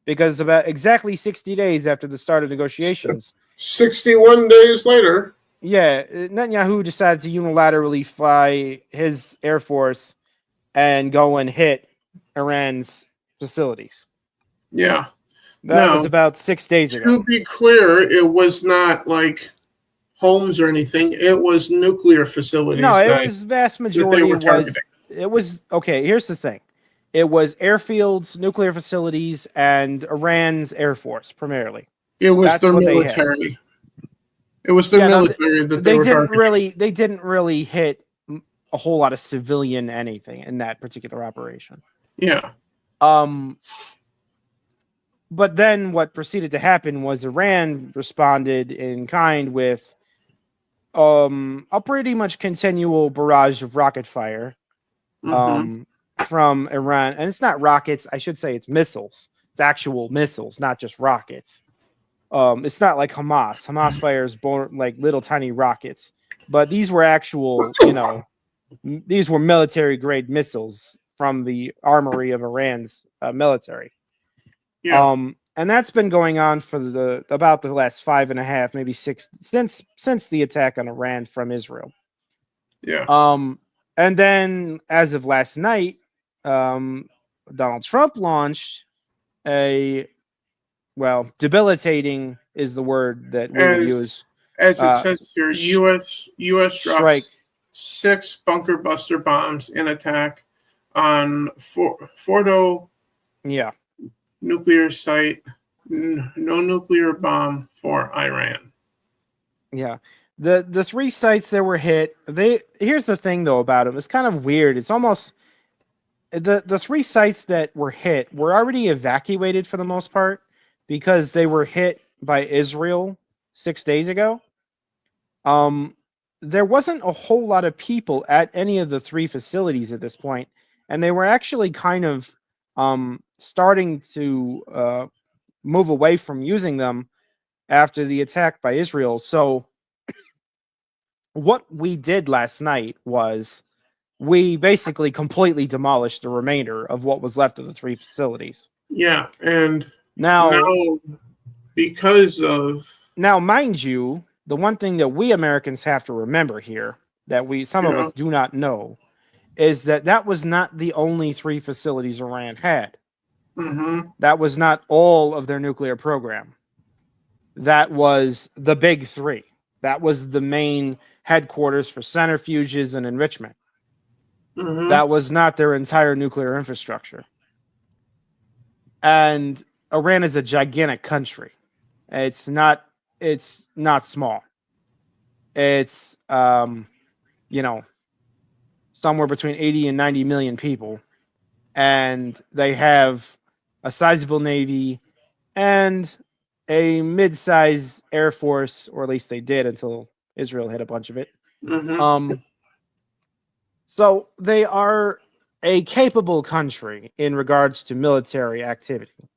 Because about exactly 60 days after the start of negotiations, 61 days later, yeah, Netanyahu decided to unilaterally fly his Air Force and go and hit Iran's facilities. Yeah. That was about 6 days ago. To be clear, it was not like homes or anything. It was nuclear facilities. No, it was vast majority it was okay. Here's the thing. It was airfields, nuclear facilities, and Iran's Air Force primarily. It was their military. It was their military that they were targeting. They didn't really hit a whole lot of civilian anything in that particular operation. Yeah. But then what proceeded to happen was Iran responded in kind with a pretty much continual barrage of rocket fire from Iran. And it's not rockets. I should say it's missiles. It's actual missiles, not just rockets. It's not like Hamas. Hamas fires like little tiny rockets. But these were actual, these were military grade missiles from the armory of Iran's military. Yeah. And that's been going on for about the last 5.5, maybe 6 since the attack on Iran from Israel. Yeah. And then as of last night, Donald Trump launched debilitating is the word that we would use. As it says here, U.S. drops 6 bunker buster bombs in attack on Fordo. Yeah. Nuclear site, no nuclear bomb for Iran. Yeah. The 3 sites that were hit, here's the thing though about them. It's kind of weird. It's almost the 3 sites that were hit were already evacuated for the most part because they were hit by Israel 6 days ago. There wasn't a whole lot of people at any of the 3 facilities at this point, and they were actually kind of starting to move away from using them after the attack by Israel. So what we did last night was we basically completely demolished the remainder of what was left of the 3 facilities. Yeah, and Now, because of mind you, the one thing that we Americans have to remember here that some of us do not know is that was not the only 3 facilities Iran had. That was not all of their nuclear program. That was the big 3. That was the main headquarters for centrifuges and enrichment. That was not their entire nuclear infrastructure. And Iran is a gigantic country. It's not small. It's somewhere between 80 and 90 million people, and they have a sizable navy and a mid-size air force, or at least they did until Israel hit a bunch of it. So they are a capable country in regards to military activity.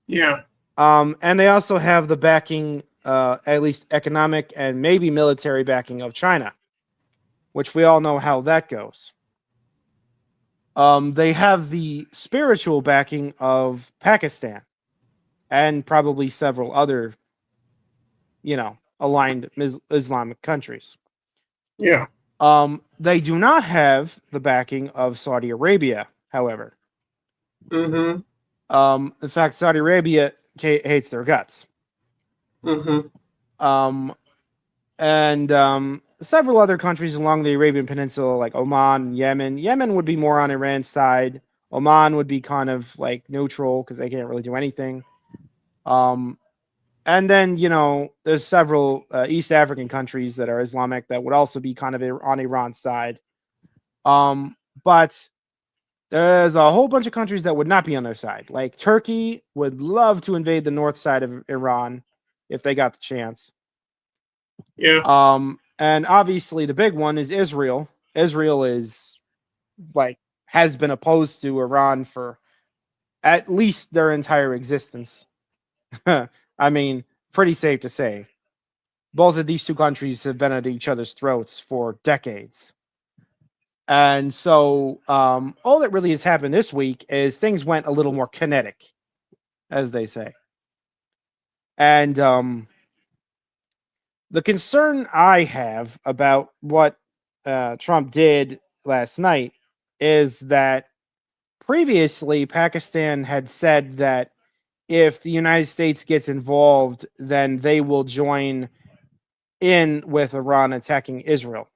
Yeah. And they also have the backing, at least economic and maybe military backing of China, which we all know how that goes. They have the spiritual backing of Pakistan and probably several other, aligned Islamic countries. Yeah. They do not have the backing of Saudi Arabia, however. In fact, Saudi Arabia hates their guts. And several other countries along the Arabian Peninsula, like Oman, Yemen. Yemen would be more on Iran's side. Oman would be kind of like neutral because they can't really do anything. And then, there's several East African countries that are Islamic that would also be kind of on Iran's side. But there's a whole bunch of countries that would not be on their side. Like Turkey would love to invade the north side of Iran if they got the chance. Yeah. And obviously the big one is Israel. Israel is has been opposed to Iran for at least their entire existence. I mean, pretty safe to say. Both of these 2 countries have been at each other's throats for decades. And so all that really has happened this week is things went a little more kinetic, as they say. And the concern I have about what Trump did last night is that previously Pakistan had said that if the United States gets involved, then they will join in with Iran attacking Israel,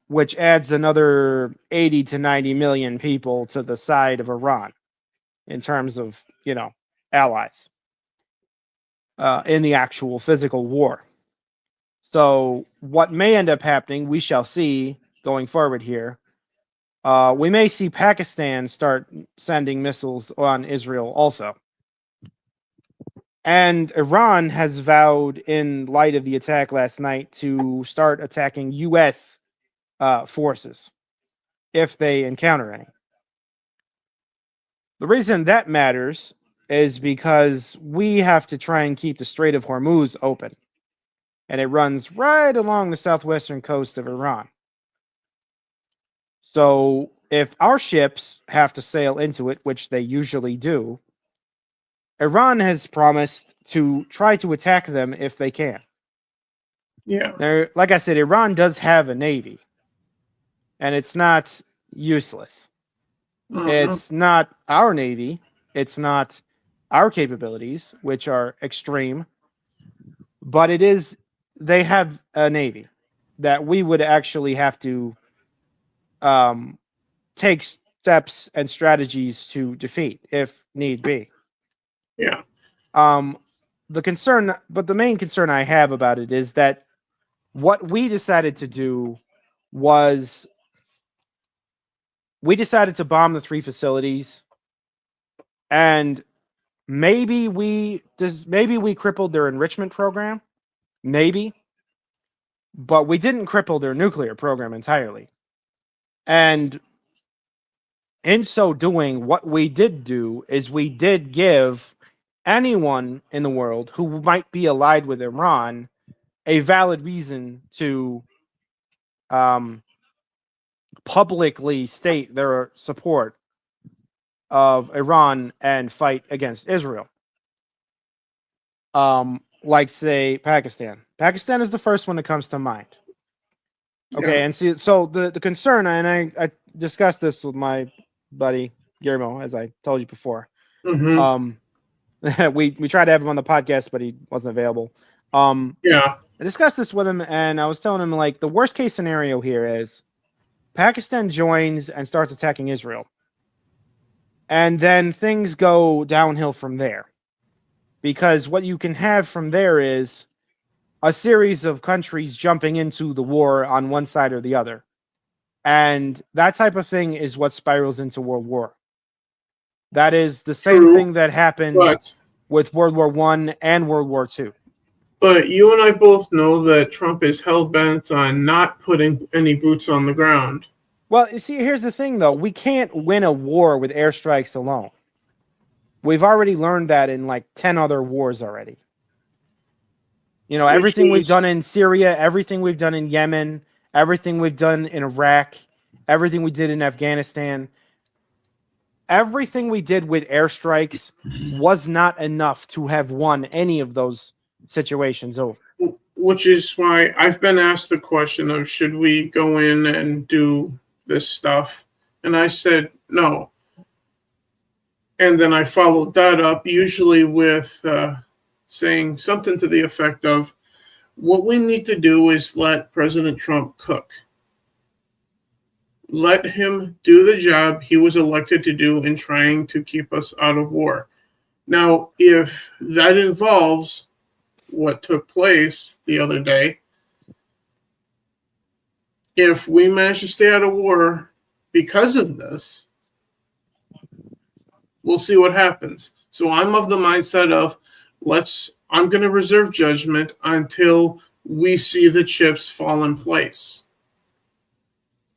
which adds another 80 to 90 million people to the side of Iran in terms of, allies in the actual physical war. So what may end up happening, we shall see going forward here. We may see Pakistan start sending missiles on Israel also. And Iran has vowed, in light of the attack last night, to start attacking U.S. Forces if they encounter any. The reason that matters is because we have to try and keep the Strait of Hormuz open. And it runs right along the southwestern coast of Iran. So if our ships have to sail into it, which they usually do, Iran has promised to try to attack them if they can. Yeah. Now, like I said, Iran does have a navy, and it's not useless. It's not our navy. It's not our capabilities, which are extreme, but it is. They have a navy that we would actually have to take steps and strategies to defeat if need be. Yeah. The main concern I have about it is that what we decided to do was we decided to bomb the 3 facilities, and maybe we crippled their enrichment program, maybe, but we didn't cripple their nuclear program entirely. And in so doing, what we did do is we did give anyone in the world who might be allied with Iran a valid reason to publicly state their support of Iran and fight against Israel. Like say Pakistan. Pakistan is the first one that comes to mind. Okay, Yeah. and see, so the concern, and I discussed this with my buddy Guillermo, as I told you before. Mm-hmm. We tried to have him on the podcast, but he wasn't available. Yeah. I discussed this with him, and I was telling him like the worst case scenario here is Pakistan joins and starts attacking Israel, and then things go downhill from there. Because what you can have from there is a series of countries jumping into the war on one side or the other. And that type of thing is what spirals into World War. That is the same True, thing that happened But with World War I and World War II. but you and I both know that Trump is hell bent on not putting any boots on the ground. Well, you see, here's the thing, though. We can't win a war with airstrikes alone. We've already learned that in like 10 other wars already. You know, everything we've done in Syria, everything we've done in Yemen, everything we've done in Iraq, everything we did in Afghanistan, everything we did with airstrikes was not enough to have won any of those situations over. Which is why I've been asked the question of should we go in and do this stuff? And I said no. And then I followed that up, usually with saying something to the effect of, what we need to do is let President Trump cook. Let him do the job he was elected to do in trying to keep us out of war. Now, if that involves what took place the other day, if we manage to stay out of war because of this, we'll see what happens. So I'm of the mindset of I'm going to reserve judgment until we see the chips fall in place.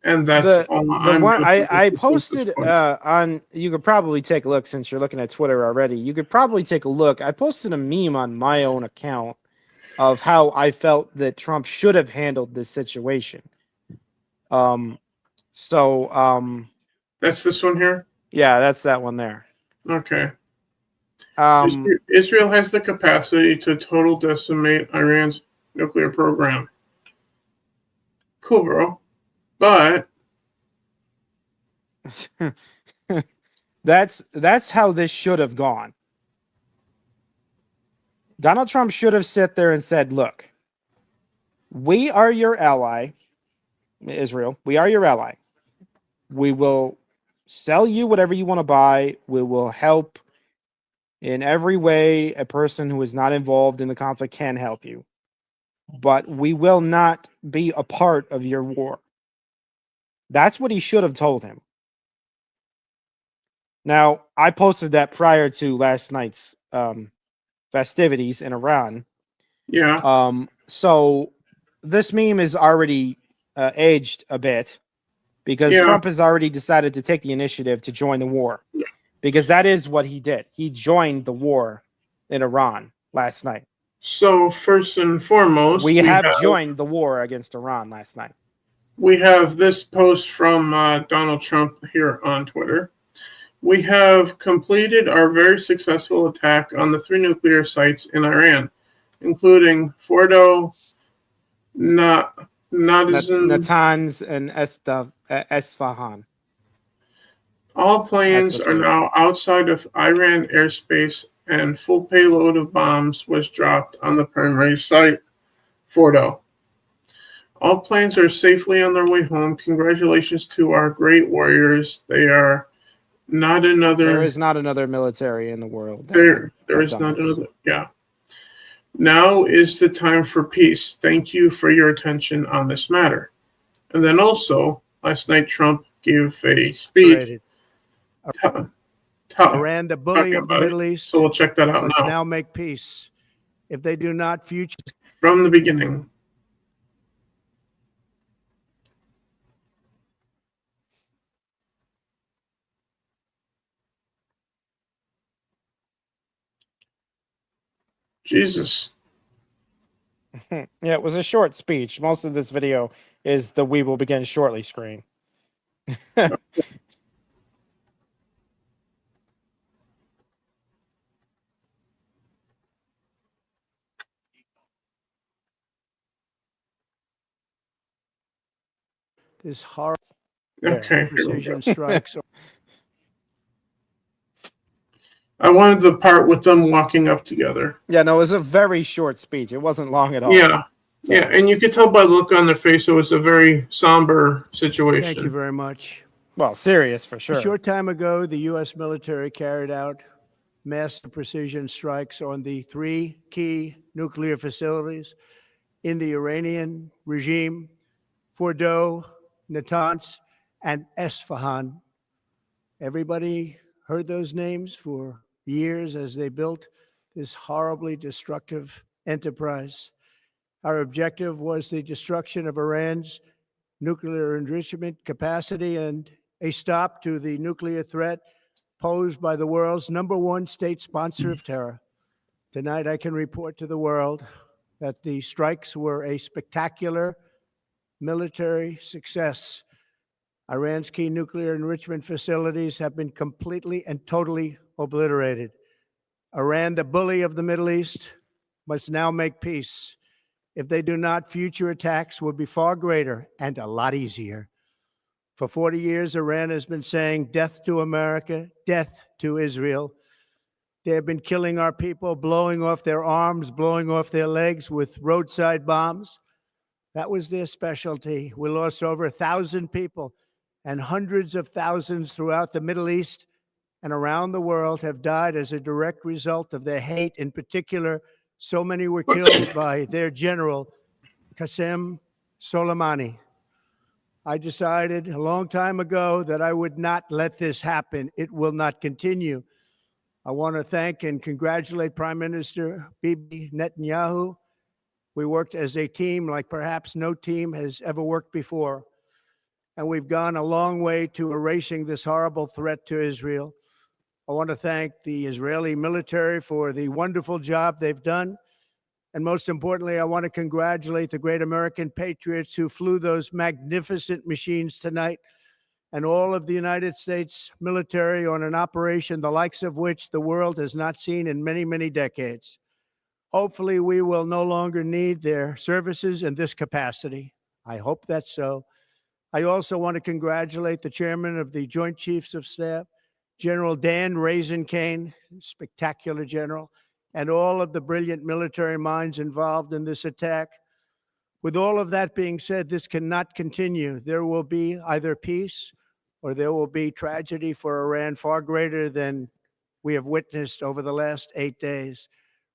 And that's all the one I posted on. You could probably take a look since you're looking at Twitter already. You could probably take a look. I posted a meme on my own account of how I felt that Trump should have handled this situation. That's this one here? Yeah, that's that one there. Okay. Israel has the capacity to total decimate Iran's nuclear program. Cool, bro. But that's how this should have gone. Donald Trump should have sat there and said, look, we are your ally, Israel. We are your ally. We will sell you whatever you want to buy. We will help in every way a person who is not involved in the conflict can help you. But we will not be a part of your war. That's what he should have told him. Now, I posted that prior to last night's festivities in Iran. yeah. So this meme is already aged a bit because Trump has already decided to take the initiative to join the war. Yeah. Because that is what he did. He joined the war in Iran last night. So first and foremost, we have joined the war against Iran last night. We have this post from Donald Trump here on Twitter. We have completed our very successful attack on the 3 nuclear sites in Iran, including Fordo, Natanz, and Esfahan. All planes are now outside of Iran airspace, and full payload of bombs was dropped on the primary site, Fordo. All planes are safely on their way home. Congratulations to our great warriors. There is not another military in the world. There is not another. Yeah. Now is the time for peace. Thank you for your attention on this matter. And then also, last night Trump gave a speech. Iran, the bully of the Middle East. So we'll check that out now. Now make peace. If they do not, future from the beginning. Jesus. Yeah, it was a short speech. Most of this video is the "We will begin shortly" screen. this horrible Okay. precision strikes. I wanted the part with them walking up together. Yeah, no, it was a very short speech. It wasn't long at all. Yeah. So- Yeah, and you could tell by the look on their face it was a very somber situation. Thank you very much. Well, serious for A sure. short time ago, the U.S. military carried out massive precision strikes on the 3 key nuclear facilities in the Iranian regime: Fordow, Natanz, and Esfahan. Everybody heard those names for years as they built this horribly destructive enterprise. Our objective was the destruction of Iran's nuclear enrichment capacity and a stop to the nuclear threat posed by the world's #1 state sponsor of terror. Tonight, I can report to the world that the strikes were a spectacular military success. Iran's key nuclear enrichment facilities have been completely and totally obliterated. Iran, the bully of the Middle East, must now make peace. If they do not, future attacks will be far greater and a lot easier. For 40 years, Iran has been saying death to America, death to Israel. They have been killing our people, blowing off their arms, blowing off their legs with roadside bombs. That was their specialty. We lost over 1,000 people, and hundreds of thousands throughout the Middle East and around the world have died as a direct result of their hate. In particular, so many were killed by their general, Qasem Soleimani. I decided a long time ago that I would not let this happen. It will not continue. I want to thank and congratulate Prime Minister Bibi Netanyahu. We worked as a team like perhaps no team has ever worked before. And we've gone a long way to erasing this horrible threat to Israel. I want to thank the Israeli military for the wonderful job they've done. And most importantly, I want to congratulate the great American patriots who flew those magnificent machines tonight, and all of the United States military on an operation the likes of which the world has not seen in many, many decades. Hopefully, we will no longer need their services in this capacity. I hope that's so. I also want to congratulate the chairman of the Joint Chiefs of Staff, General Dan Raisin-Kane, spectacular general, and all of the brilliant military minds involved in this attack. With all of that being said, this cannot continue. There will be either peace or there will be tragedy for Iran far greater than we have witnessed over the last 8 days.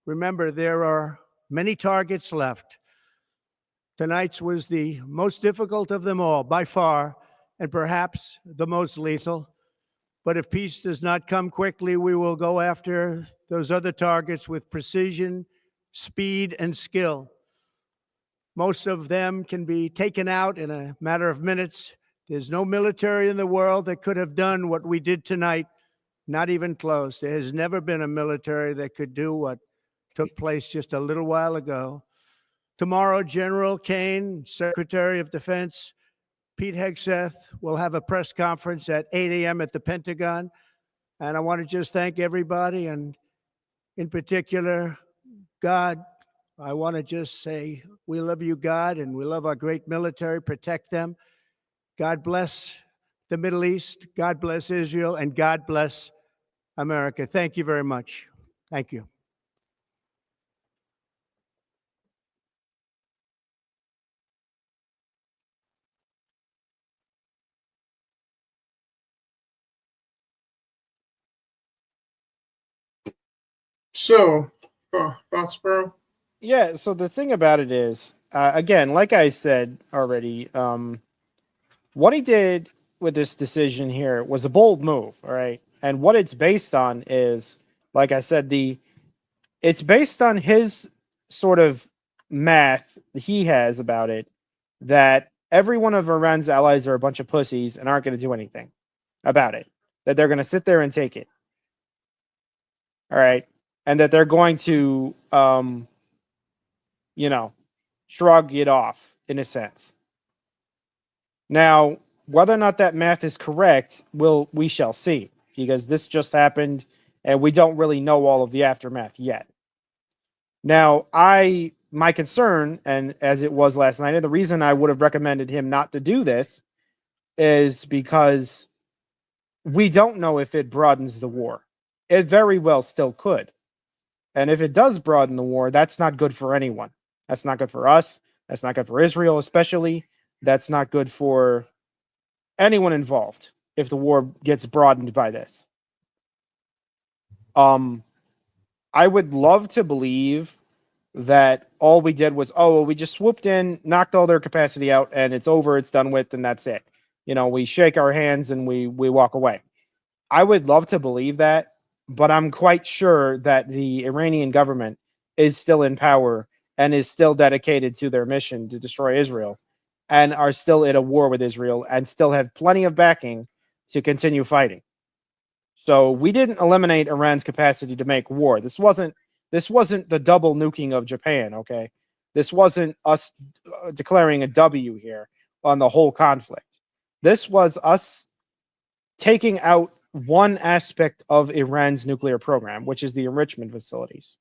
Remember, there are many targets left. Tonight's was the most difficult of them all, by far, and perhaps the most lethal. But if peace does not come quickly, we will go after those other targets with precision, speed, and skill. Most of them can be taken out in a matter of minutes. There's no military in the world that could have done what we did tonight, not even close. There has never been a military that could do what took place just a little while ago. Tomorrow, General Kane, Secretary of Defense, Pete Hegseth will have a press conference at 8 a.m. at the Pentagon. And I want to just thank everybody, and in particular, God. I want to just say, we love you, God, and we love our great military. Protect them. God bless the Middle East. God bless Israel, and God bless America. Thank you very much. Thank you. So, thoughts, bro? Yeah, so the thing about it is, again, like I said already, what he did with this decision here was a bold move, all right? And what it's based on is, like I said, it's based on his sort of math he has about it, that every one of Iran's allies are a bunch of pussies and aren't going to do anything about it, that they're going to sit there and take it, all right? And that they're going to, shrug it off in a sense. Now, whether or not that math is correct, we shall see, because this just happened and we don't really know all of the aftermath yet. Now, my concern, and as it was last night, and the reason I would have recommended him not to do this is because we don't know if it broadens the war. It very well still could. And if it does broaden the war, that's not good for anyone. That's not good for us. That's not good for Israel, especially. That's not good for anyone involved if the war gets broadened by this. I would love to believe that all we did was, we just swooped in, knocked all their capacity out, and it's over, it's done with, and that's it. We shake our hands and we walk away. I would love to believe that, but I'm quite sure that the Iranian government is still in power and is still dedicated to their mission to destroy Israel and are still at a war with Israel and still have plenty of backing to continue fighting. So we didn't eliminate Iran's capacity to make war. This wasn't the double nuking of Japan, okay? This wasn't us declaring a W here on the whole conflict. This was us taking out one aspect of Iran's nuclear program, which is the enrichment facilities.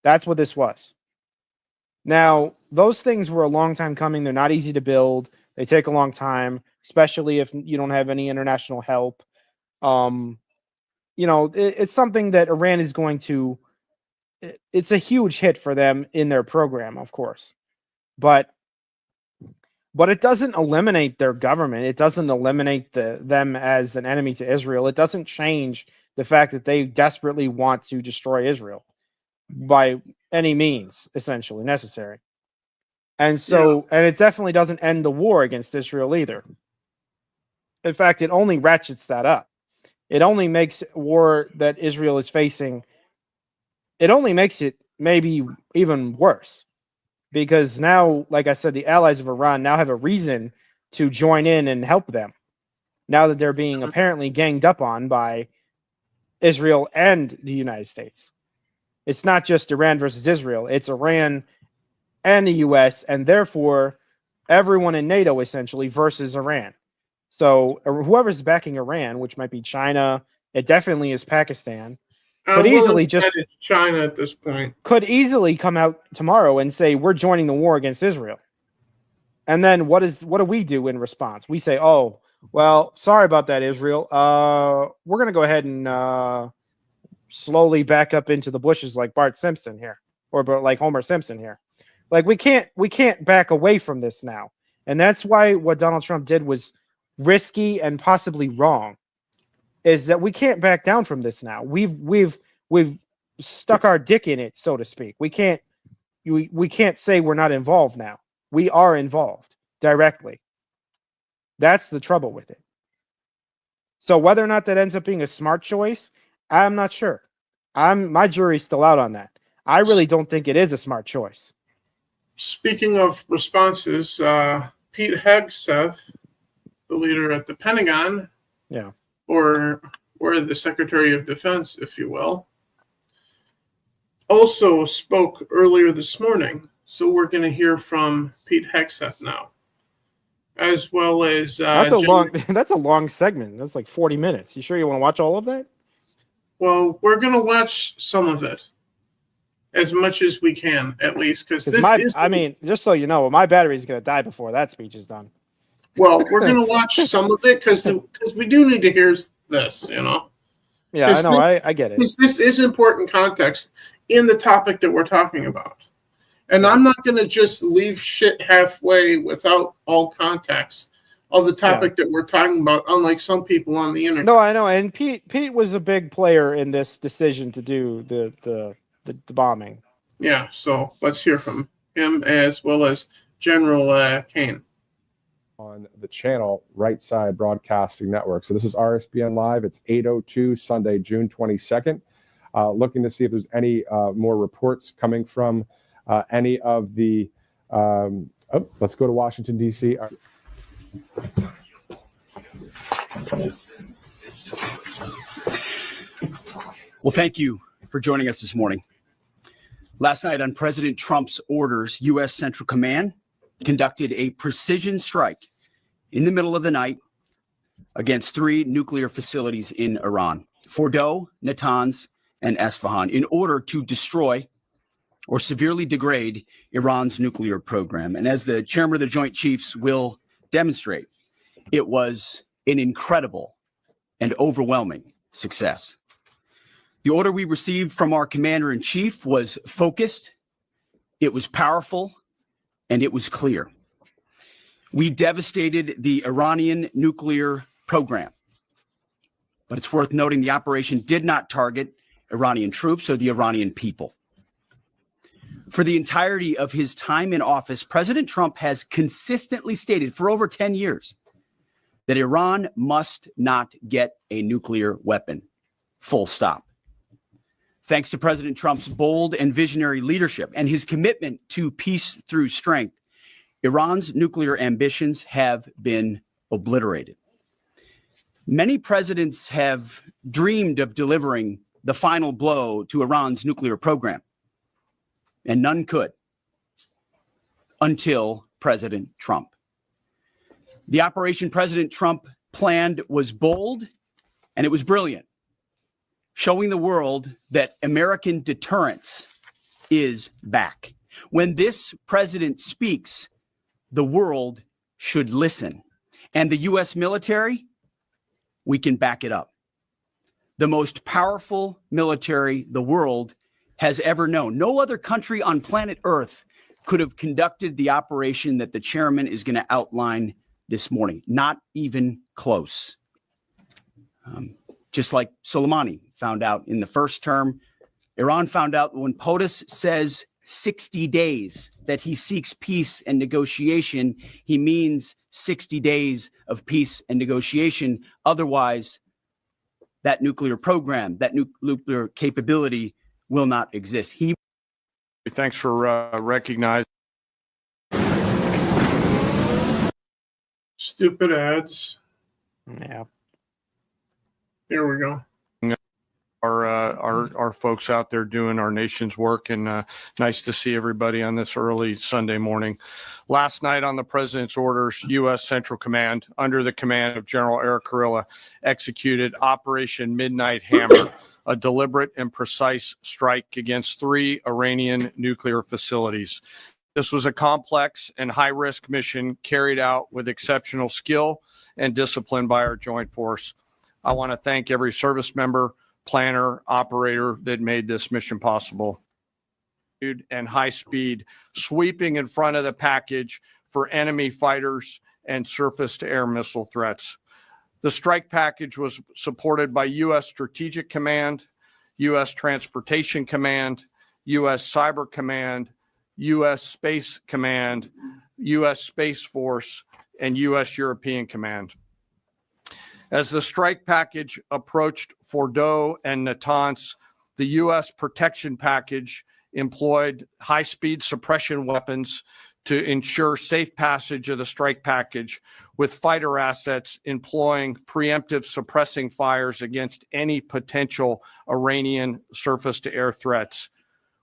That's what this was. Now, those things were a long time coming. They're not easy to build. They take a long time, especially if you don't have any international help. It's something that Iran is going to. It's a huge hit for them in their program, of course, but it doesn't eliminate their government. It doesn't eliminate them as an enemy to Israel. It doesn't change the fact that they desperately want to destroy Israel by any means, essentially necessary. And so, and it definitely doesn't end the war against Israel either. In fact, it only ratchets that up. It only makes war that Israel is facing. It only makes it maybe even worse. Because now, like I said, the allies of Iran now have a reason to join in and help them. Now that they're being apparently ganged up on by Israel and the United States. It's not just Iran versus Israel. It's Iran and the U.S. and therefore everyone in NATO essentially versus Iran. So whoever's backing Iran, which might be China, it definitely is Pakistan, could easily just China at this point could easily come out tomorrow and say we're joining the war against Israel. And then what do we do in response? We say, oh, well, sorry about that, Israel. We're gonna go ahead and slowly back up into the bushes like Bart Simpson here, or like Homer Simpson here. Like we can't back away from this now. And that's why what Donald Trump did was risky and possibly wrong. Is that we can't back down from this now. We've stuck our dick in it, so to speak. We can't say we're not involved now. We are involved directly. That's the trouble with it. So whether or not that ends up being a smart choice, I'm not sure. My jury's still out on that. I really don't think it is a smart choice. Speaking of responses, Pete Hegseth, the leader at the Pentagon, or the Secretary of Defense, if you will, also spoke earlier this morning. So we're going to hear from Pete Hegseth now, as well as that's a long segment. That's like 40 minutes. You sure you want to watch all of that? Well, we're going to watch some of it, as much as we can, at least, because just so you know, my battery's going to die before that speech is done. Well, we're going to watch some of it because we do need to hear this, Yeah, I know. I get it. This is important context in the topic that we're talking about. And I'm not going to just leave shit halfway without all context of the topic that we're talking about, unlike some people on the internet. No, I know. And Pete was a big player in this decision to do the bombing. Yeah, so let's hear from him as well as General Kane. On the channel Right Side Broadcasting Network. So this is RSBN Live. It's 8:02 Sunday, June 22nd. Looking to see if there's any more reports coming from any of the. Let's go to Washington, D.C. Well, thank you for joining us this morning. Last night, on President Trump's orders, U.S. Central Command conducted a precision strike in the middle of the night against 3 nuclear facilities in Iran, Fordow, Natanz, and Esfahan, in order to destroy or severely degrade Iran's nuclear program. And as the chairman of the Joint Chiefs will demonstrate, It was an incredible and overwhelming success. The order we received from our commander-in-chief was focused, it was powerful, and it was clear. We devastated the Iranian nuclear program. But it's worth noting the operation did not target Iranian troops or the Iranian people. For the entirety of his time in office, President Trump has consistently stated for over 10 years that Iran must not get a nuclear weapon. Full stop. Thanks to President Trump's bold and visionary leadership and his commitment to peace through strength, Iran's nuclear ambitions have been obliterated. Many presidents have dreamed of delivering the final blow to Iran's nuclear program, and none could until President Trump. The operation President Trump planned was bold and it was brilliant, showing the world that American deterrence is back. When this president speaks, the world should listen. And the U.S. military, we can back it up. The most powerful military the world has ever known. No other country on planet Earth could have conducted the operation that the chairman is going to outline this morning. Not even close. Just like Soleimani found out in the first term, Iran found out when POTUS says 60 days that he seeks peace and negotiation, he means 60 days of peace and negotiation. Otherwise, that nuclear program, that nuclear capability will not exist. Thanks for recognizing. Stupid ads. Yeah. Here we go. Our folks out there doing our nation's work, and nice to see everybody on this early Sunday morning. Last night on the president's orders, U.S. Central Command, under the command of General Eric Kurilla, executed Operation Midnight Hammer, a deliberate and precise strike against 3 Iranian nuclear facilities. This was a complex and high-risk mission carried out with exceptional skill and discipline by our joint force. I want to thank every service member, planner, operator that made this mission possible. And high speed, sweeping in front of the package for enemy fighters and surface-to-air missile threats. The strike package was supported by U.S. Strategic Command, U.S. Transportation Command, U.S. Cyber Command, U.S. Space Command, U.S. Space Force, and U.S. European Command. As the strike package approached Fordo and Natanz, the U.S. protection package employed high-speed suppression weapons to ensure safe passage of the strike package, with fighter assets employing preemptive suppressing fires against any potential Iranian surface-to-air threats.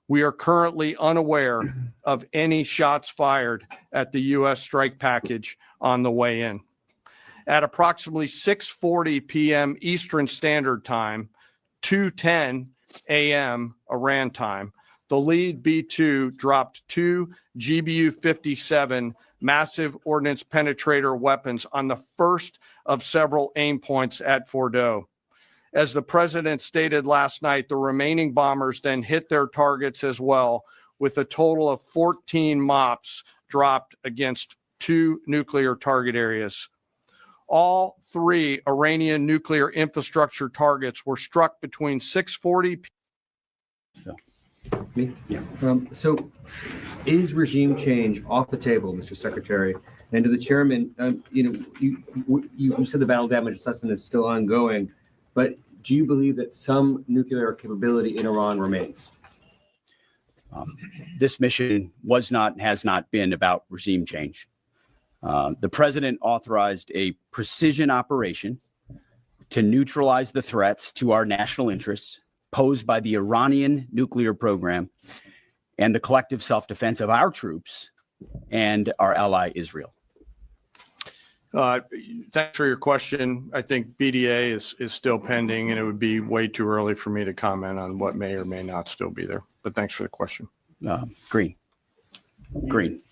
We are currently unaware of any shots fired at the U.S. strike package on the way in. At approximately 6:40 p.m. Eastern Standard Time, 2:10 a.m. Iran time, the lead B-2 dropped 2 GBU-57 massive ordnance penetrator weapons on the first of several aim points at Fordo. As the president stated last night, the remaining bombers then hit their targets as well, with a total of 14 MOPs dropped against 2 nuclear target areas. All 3 Iranian nuclear infrastructure targets were struck between 6:40 Me? Yeah. So is regime change off the table, Mr. Secretary? And to the chairman, you said the battle damage assessment is still ongoing, but do you believe that some nuclear capability in Iran remains? This mission was not and has not been about regime change. The president authorized a precision operation to neutralize the threats to our national interests posed by the Iranian nuclear program and the collective self-defense of our troops and our ally Israel. Thanks for your question. I think BDA is still pending, and it would be way too early for me to comment on what may or may not still be there. But thanks for the question. Green.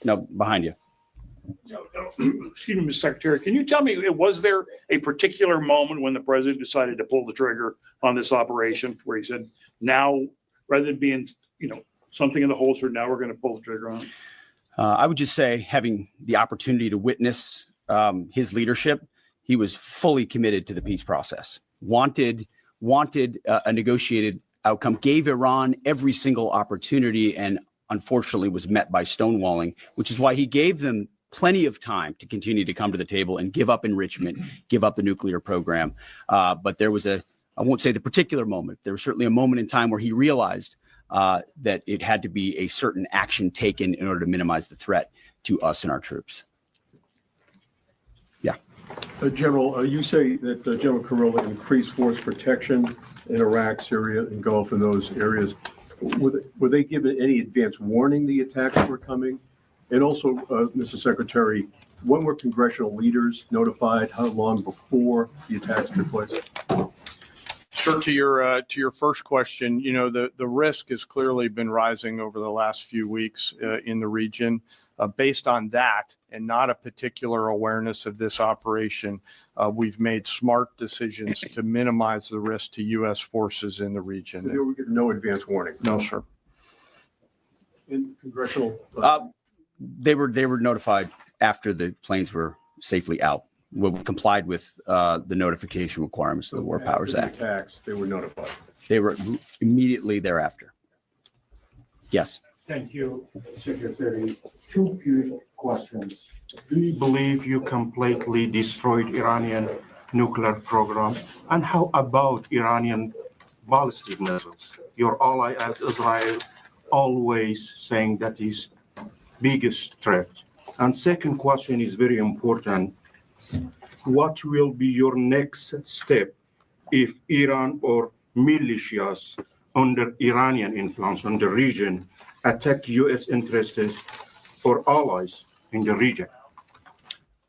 No, behind you. excuse me, Mr. Secretary, can you tell me, was there a particular moment when the president decided to pull the trigger on this operation where he said, now, rather than being, something in the holster, now we're going to pull the trigger on it? I would just say, having the opportunity to witness his leadership, he was fully committed to the peace process, wanted a negotiated outcome, gave Iran every single opportunity, and unfortunately was met by stonewalling, which is why he gave them plenty of time to continue to come to the table and give up enrichment, give up the nuclear program. But there was I won't say the particular moment, there was certainly a moment in time where he realized that it had to be a certain action taken in order to minimize the threat to us and our troops. Yeah. General, you say that General Kurilla increased force protection in Iraq, Syria, and Gulf in those areas. Were they given any advance warning the attacks were coming? And also, Mr. Secretary, when were congressional leaders notified? How long before the attacks took place? Sure. To your first question, the risk has clearly been rising over the last few weeks in the region. Based on that and not a particular awareness of this operation, we've made smart decisions to minimize the risk to U.S. forces in the region. So they were given no advance warning? No, sir. In congressional? They were notified after the planes were safely out. We complied with the notification requirements of the War Powers Act. Attacks, they were notified. They were immediately thereafter. Yes. Thank you, Secretary. Two quick questions. Do you believe you completely destroyed Iranian nuclear program? And how about Iranian ballistic missiles? Your ally at Israel always saying that is biggest threat. And second question is very important. What will be your next step if Iran or militias under Iranian influence in the region attack U.S. interests or allies in the region?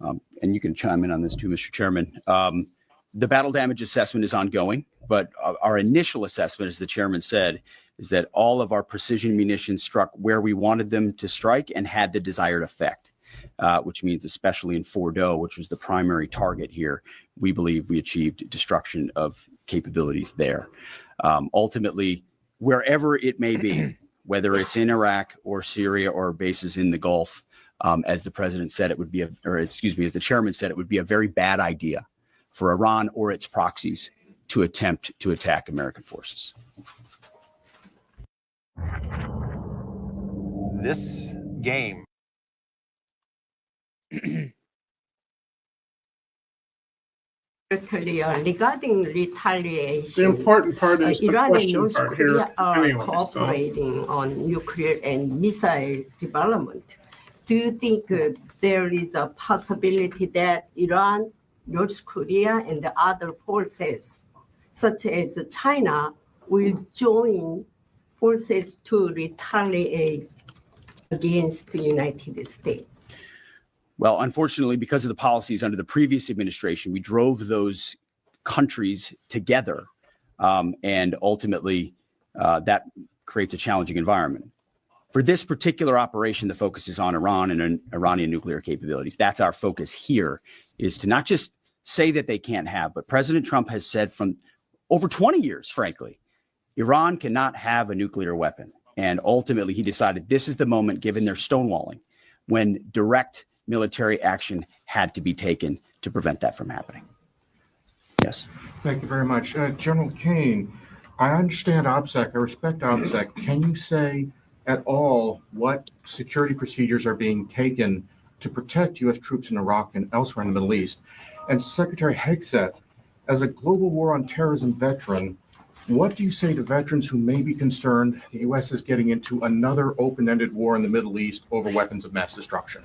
And you can chime in on this too, Mr. Chairman. The battle damage assessment is ongoing, but our initial assessment, as the chairman said, is that all of our precision munitions struck where we wanted them to strike and had the desired effect. Which means especially in Fordo, which was the primary target here, we believe we achieved destruction of capabilities there. Ultimately, wherever it may be, whether it's in Iraq or Syria or bases in the Gulf, as the president said, it would be, as the chairman said, it would be a very bad idea for Iran or its proxies to attempt to attack American forces. This game. Regarding retaliation, The important part is the Iran and question North part Korea here. are Anyway, cooperating on nuclear and missile development. Do you think there is a possibility that Iran, North Korea, and the other forces, such as China, will join forces to retaliate against the United States? Well, unfortunately, because of the policies under the previous administration, we drove those countries together. And ultimately, that creates a challenging environment. For this particular operation, the focus is on Iran and Iranian nuclear capabilities. That's our focus here, is to not just say that they can't have, but President Trump has said from over 20 years, frankly, Iran cannot have a nuclear weapon. And ultimately, he decided this is the moment, given their stonewalling, when direct military action had to be taken to prevent that from happening. Yes. Thank you very much. General Kane, I understand OPSEC, I respect OPSEC. Can you say at all what security procedures are being taken to protect U.S. troops in Iraq and elsewhere in the Middle East? And Secretary Hegseth, as a global war on terrorism veteran, what do you say to veterans who may be concerned the U.S. is getting into another open-ended war in the Middle East over weapons of mass destruction?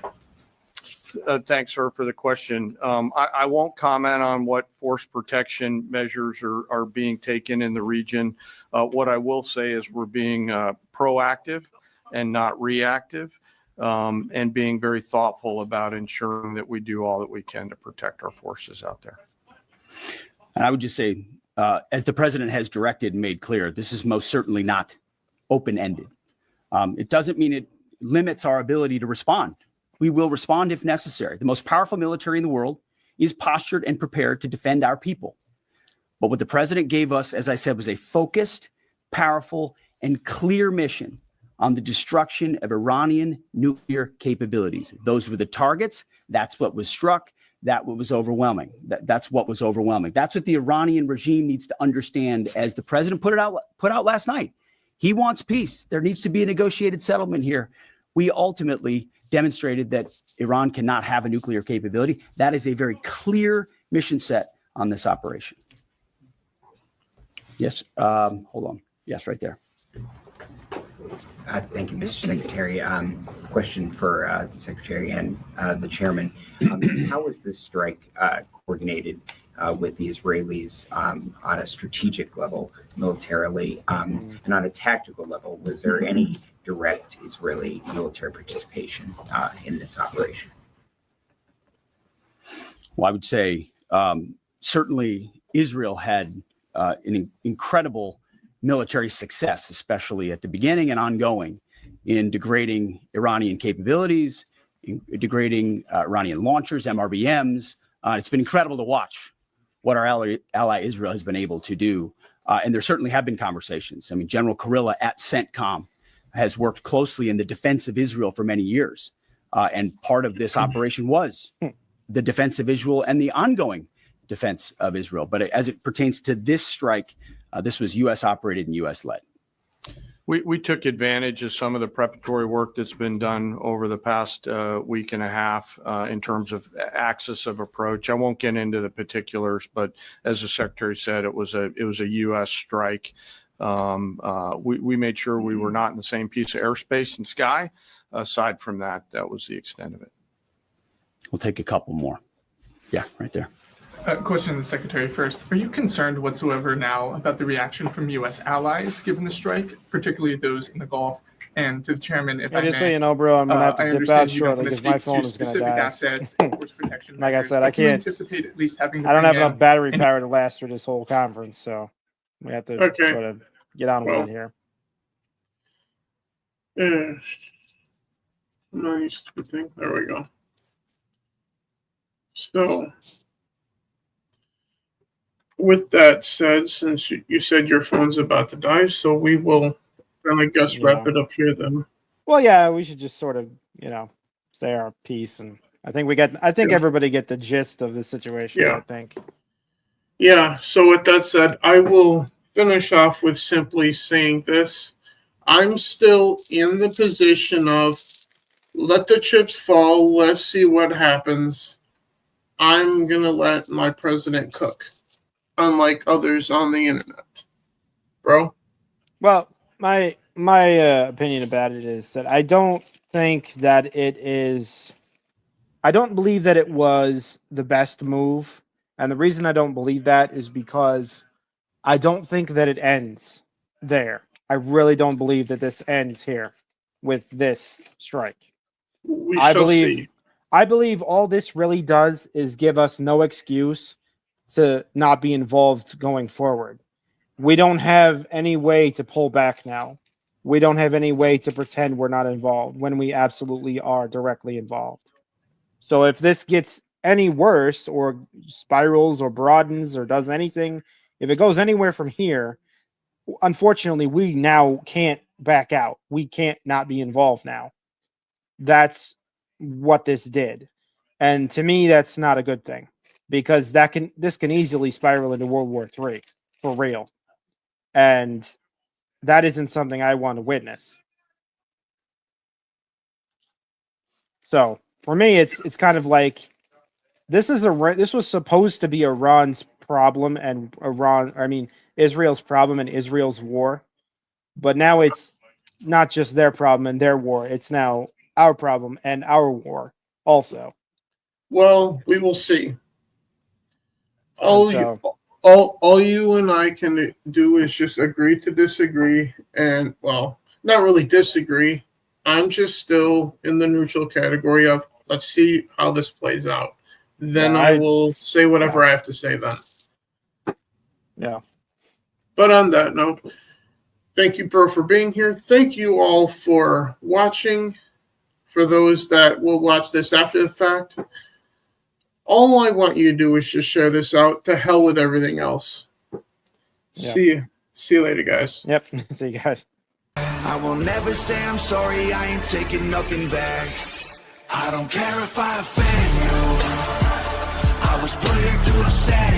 Thanks, sir, for the question. I won't comment on what force protection measures are being taken in the region. What I will say is we're being proactive and not reactive, and being very thoughtful about ensuring that we do all that we can to protect our forces out there. And I would just say, as the president has directed and made clear, this is most certainly not open-ended. It doesn't mean it limits our ability to respond We will respond if necessary. The most powerful military in the world is postured and prepared to defend our people. But what the president gave us, as I said, was a focused, powerful, and clear mission on the destruction of Iranian nuclear capabilities. Those were the targets. That's what was struck. That's what was overwhelming. That's what was overwhelming. That's what the Iranian regime needs to understand, as the president put out last night. He wants peace. There needs to be a negotiated settlement here. We ultimately demonstrated that Iran cannot have a nuclear capability. That is a very clear mission set on this operation. Yes, hold on. Yes, right there. Thank you, Mr. Secretary. Question for the Secretary and the Chairman. How was this strike coordinated with the Israelis on a strategic level, militarily, and on a tactical level? Was there any direct Israeli military participation in this operation? Well, I would say certainly Israel had an incredible military success, especially at the beginning and ongoing, in degrading Iranian capabilities, in degrading Iranian launchers, MRBMs. It's been incredible to watch what our ally Israel has been able to do. And there certainly have been conversations. I mean, General Kurilla at CENTCOM has worked closely in the defense of Israel for many years. And part of this operation was the defense of Israel and the ongoing defense of Israel. But as it pertains to this strike, this was U.S. operated and U.S. led. We took advantage of some of the preparatory work that's been done over the past week and a half in terms of axis of approach. I won't get into the particulars, but as the Secretary said, it was a U.S. strike. We made sure we were not in the same piece of airspace and sky. Aside from that, that was the extent of it. We'll take a couple more. Yeah, right there. Question to the Secretary first. Are you concerned whatsoever now about the reaction from U.S. allies given the strike, particularly those in the Gulf? And to the Chairman, if I may, just so you know, bro, I'm gonna have to dip out shortly because my phone is gonna specific die. assets and force protection. Like I said, but I do you can't. anticipate at least having. I don't have enough battery power to last through this whole conference, so we have to sort of get on with it here. Nice. Good thing. There we go. So, with that said, since you said your phone's about to die, so we will then, I guess, wrap it up here then. Well, yeah, we should just sort of, say our piece, and I think everybody get the gist of the situation. Yeah. I think. Yeah. So with that said, I will finish off with simply saying this: I'm still in the position of let the chips fall. Let's see what happens. I'm gonna let my president cook, unlike others on the internet, bro. Well, my opinion about it is that I don't think that it is. I don't believe that it was the best move, and the reason I don't believe that is because I don't think that it ends there. I really don't believe that this ends here with this strike. I believe all this really does is give us no excuse to not be involved going forward. We don't have any way to pull back now. We don't have any way to pretend we're not involved when we absolutely are directly involved. So if this gets any worse or spirals or broadens or does anything, if it goes anywhere from here, unfortunately, we now can't back out. We can't not be involved now. That's what this did. And to me, that's not a good thing because this can easily spiral into World War III for real. And that isn't something I want to witness. So for me, it's kind of like this was supposed to be Iran's problem and Israel's problem and Israel's war. But now it's not just their problem and their war. It's now our problem and our war also. Well, we will see. All you and I can do is just agree to disagree, and well, not really disagree. I'm just still in the neutral category of let's see how this plays out. Then I will say whatever I have to say then. Yeah. But on that note, thank you, bro, for being here. Thank you all for watching. for those that will watch this after the fact, all I want you to do is just share this out. To hell with everything else. Yeah. See you later, guys. Yep. See you guys. I will never say I'm sorry, I ain't taking nothing back. I don't care if I offend you. I was put here to upset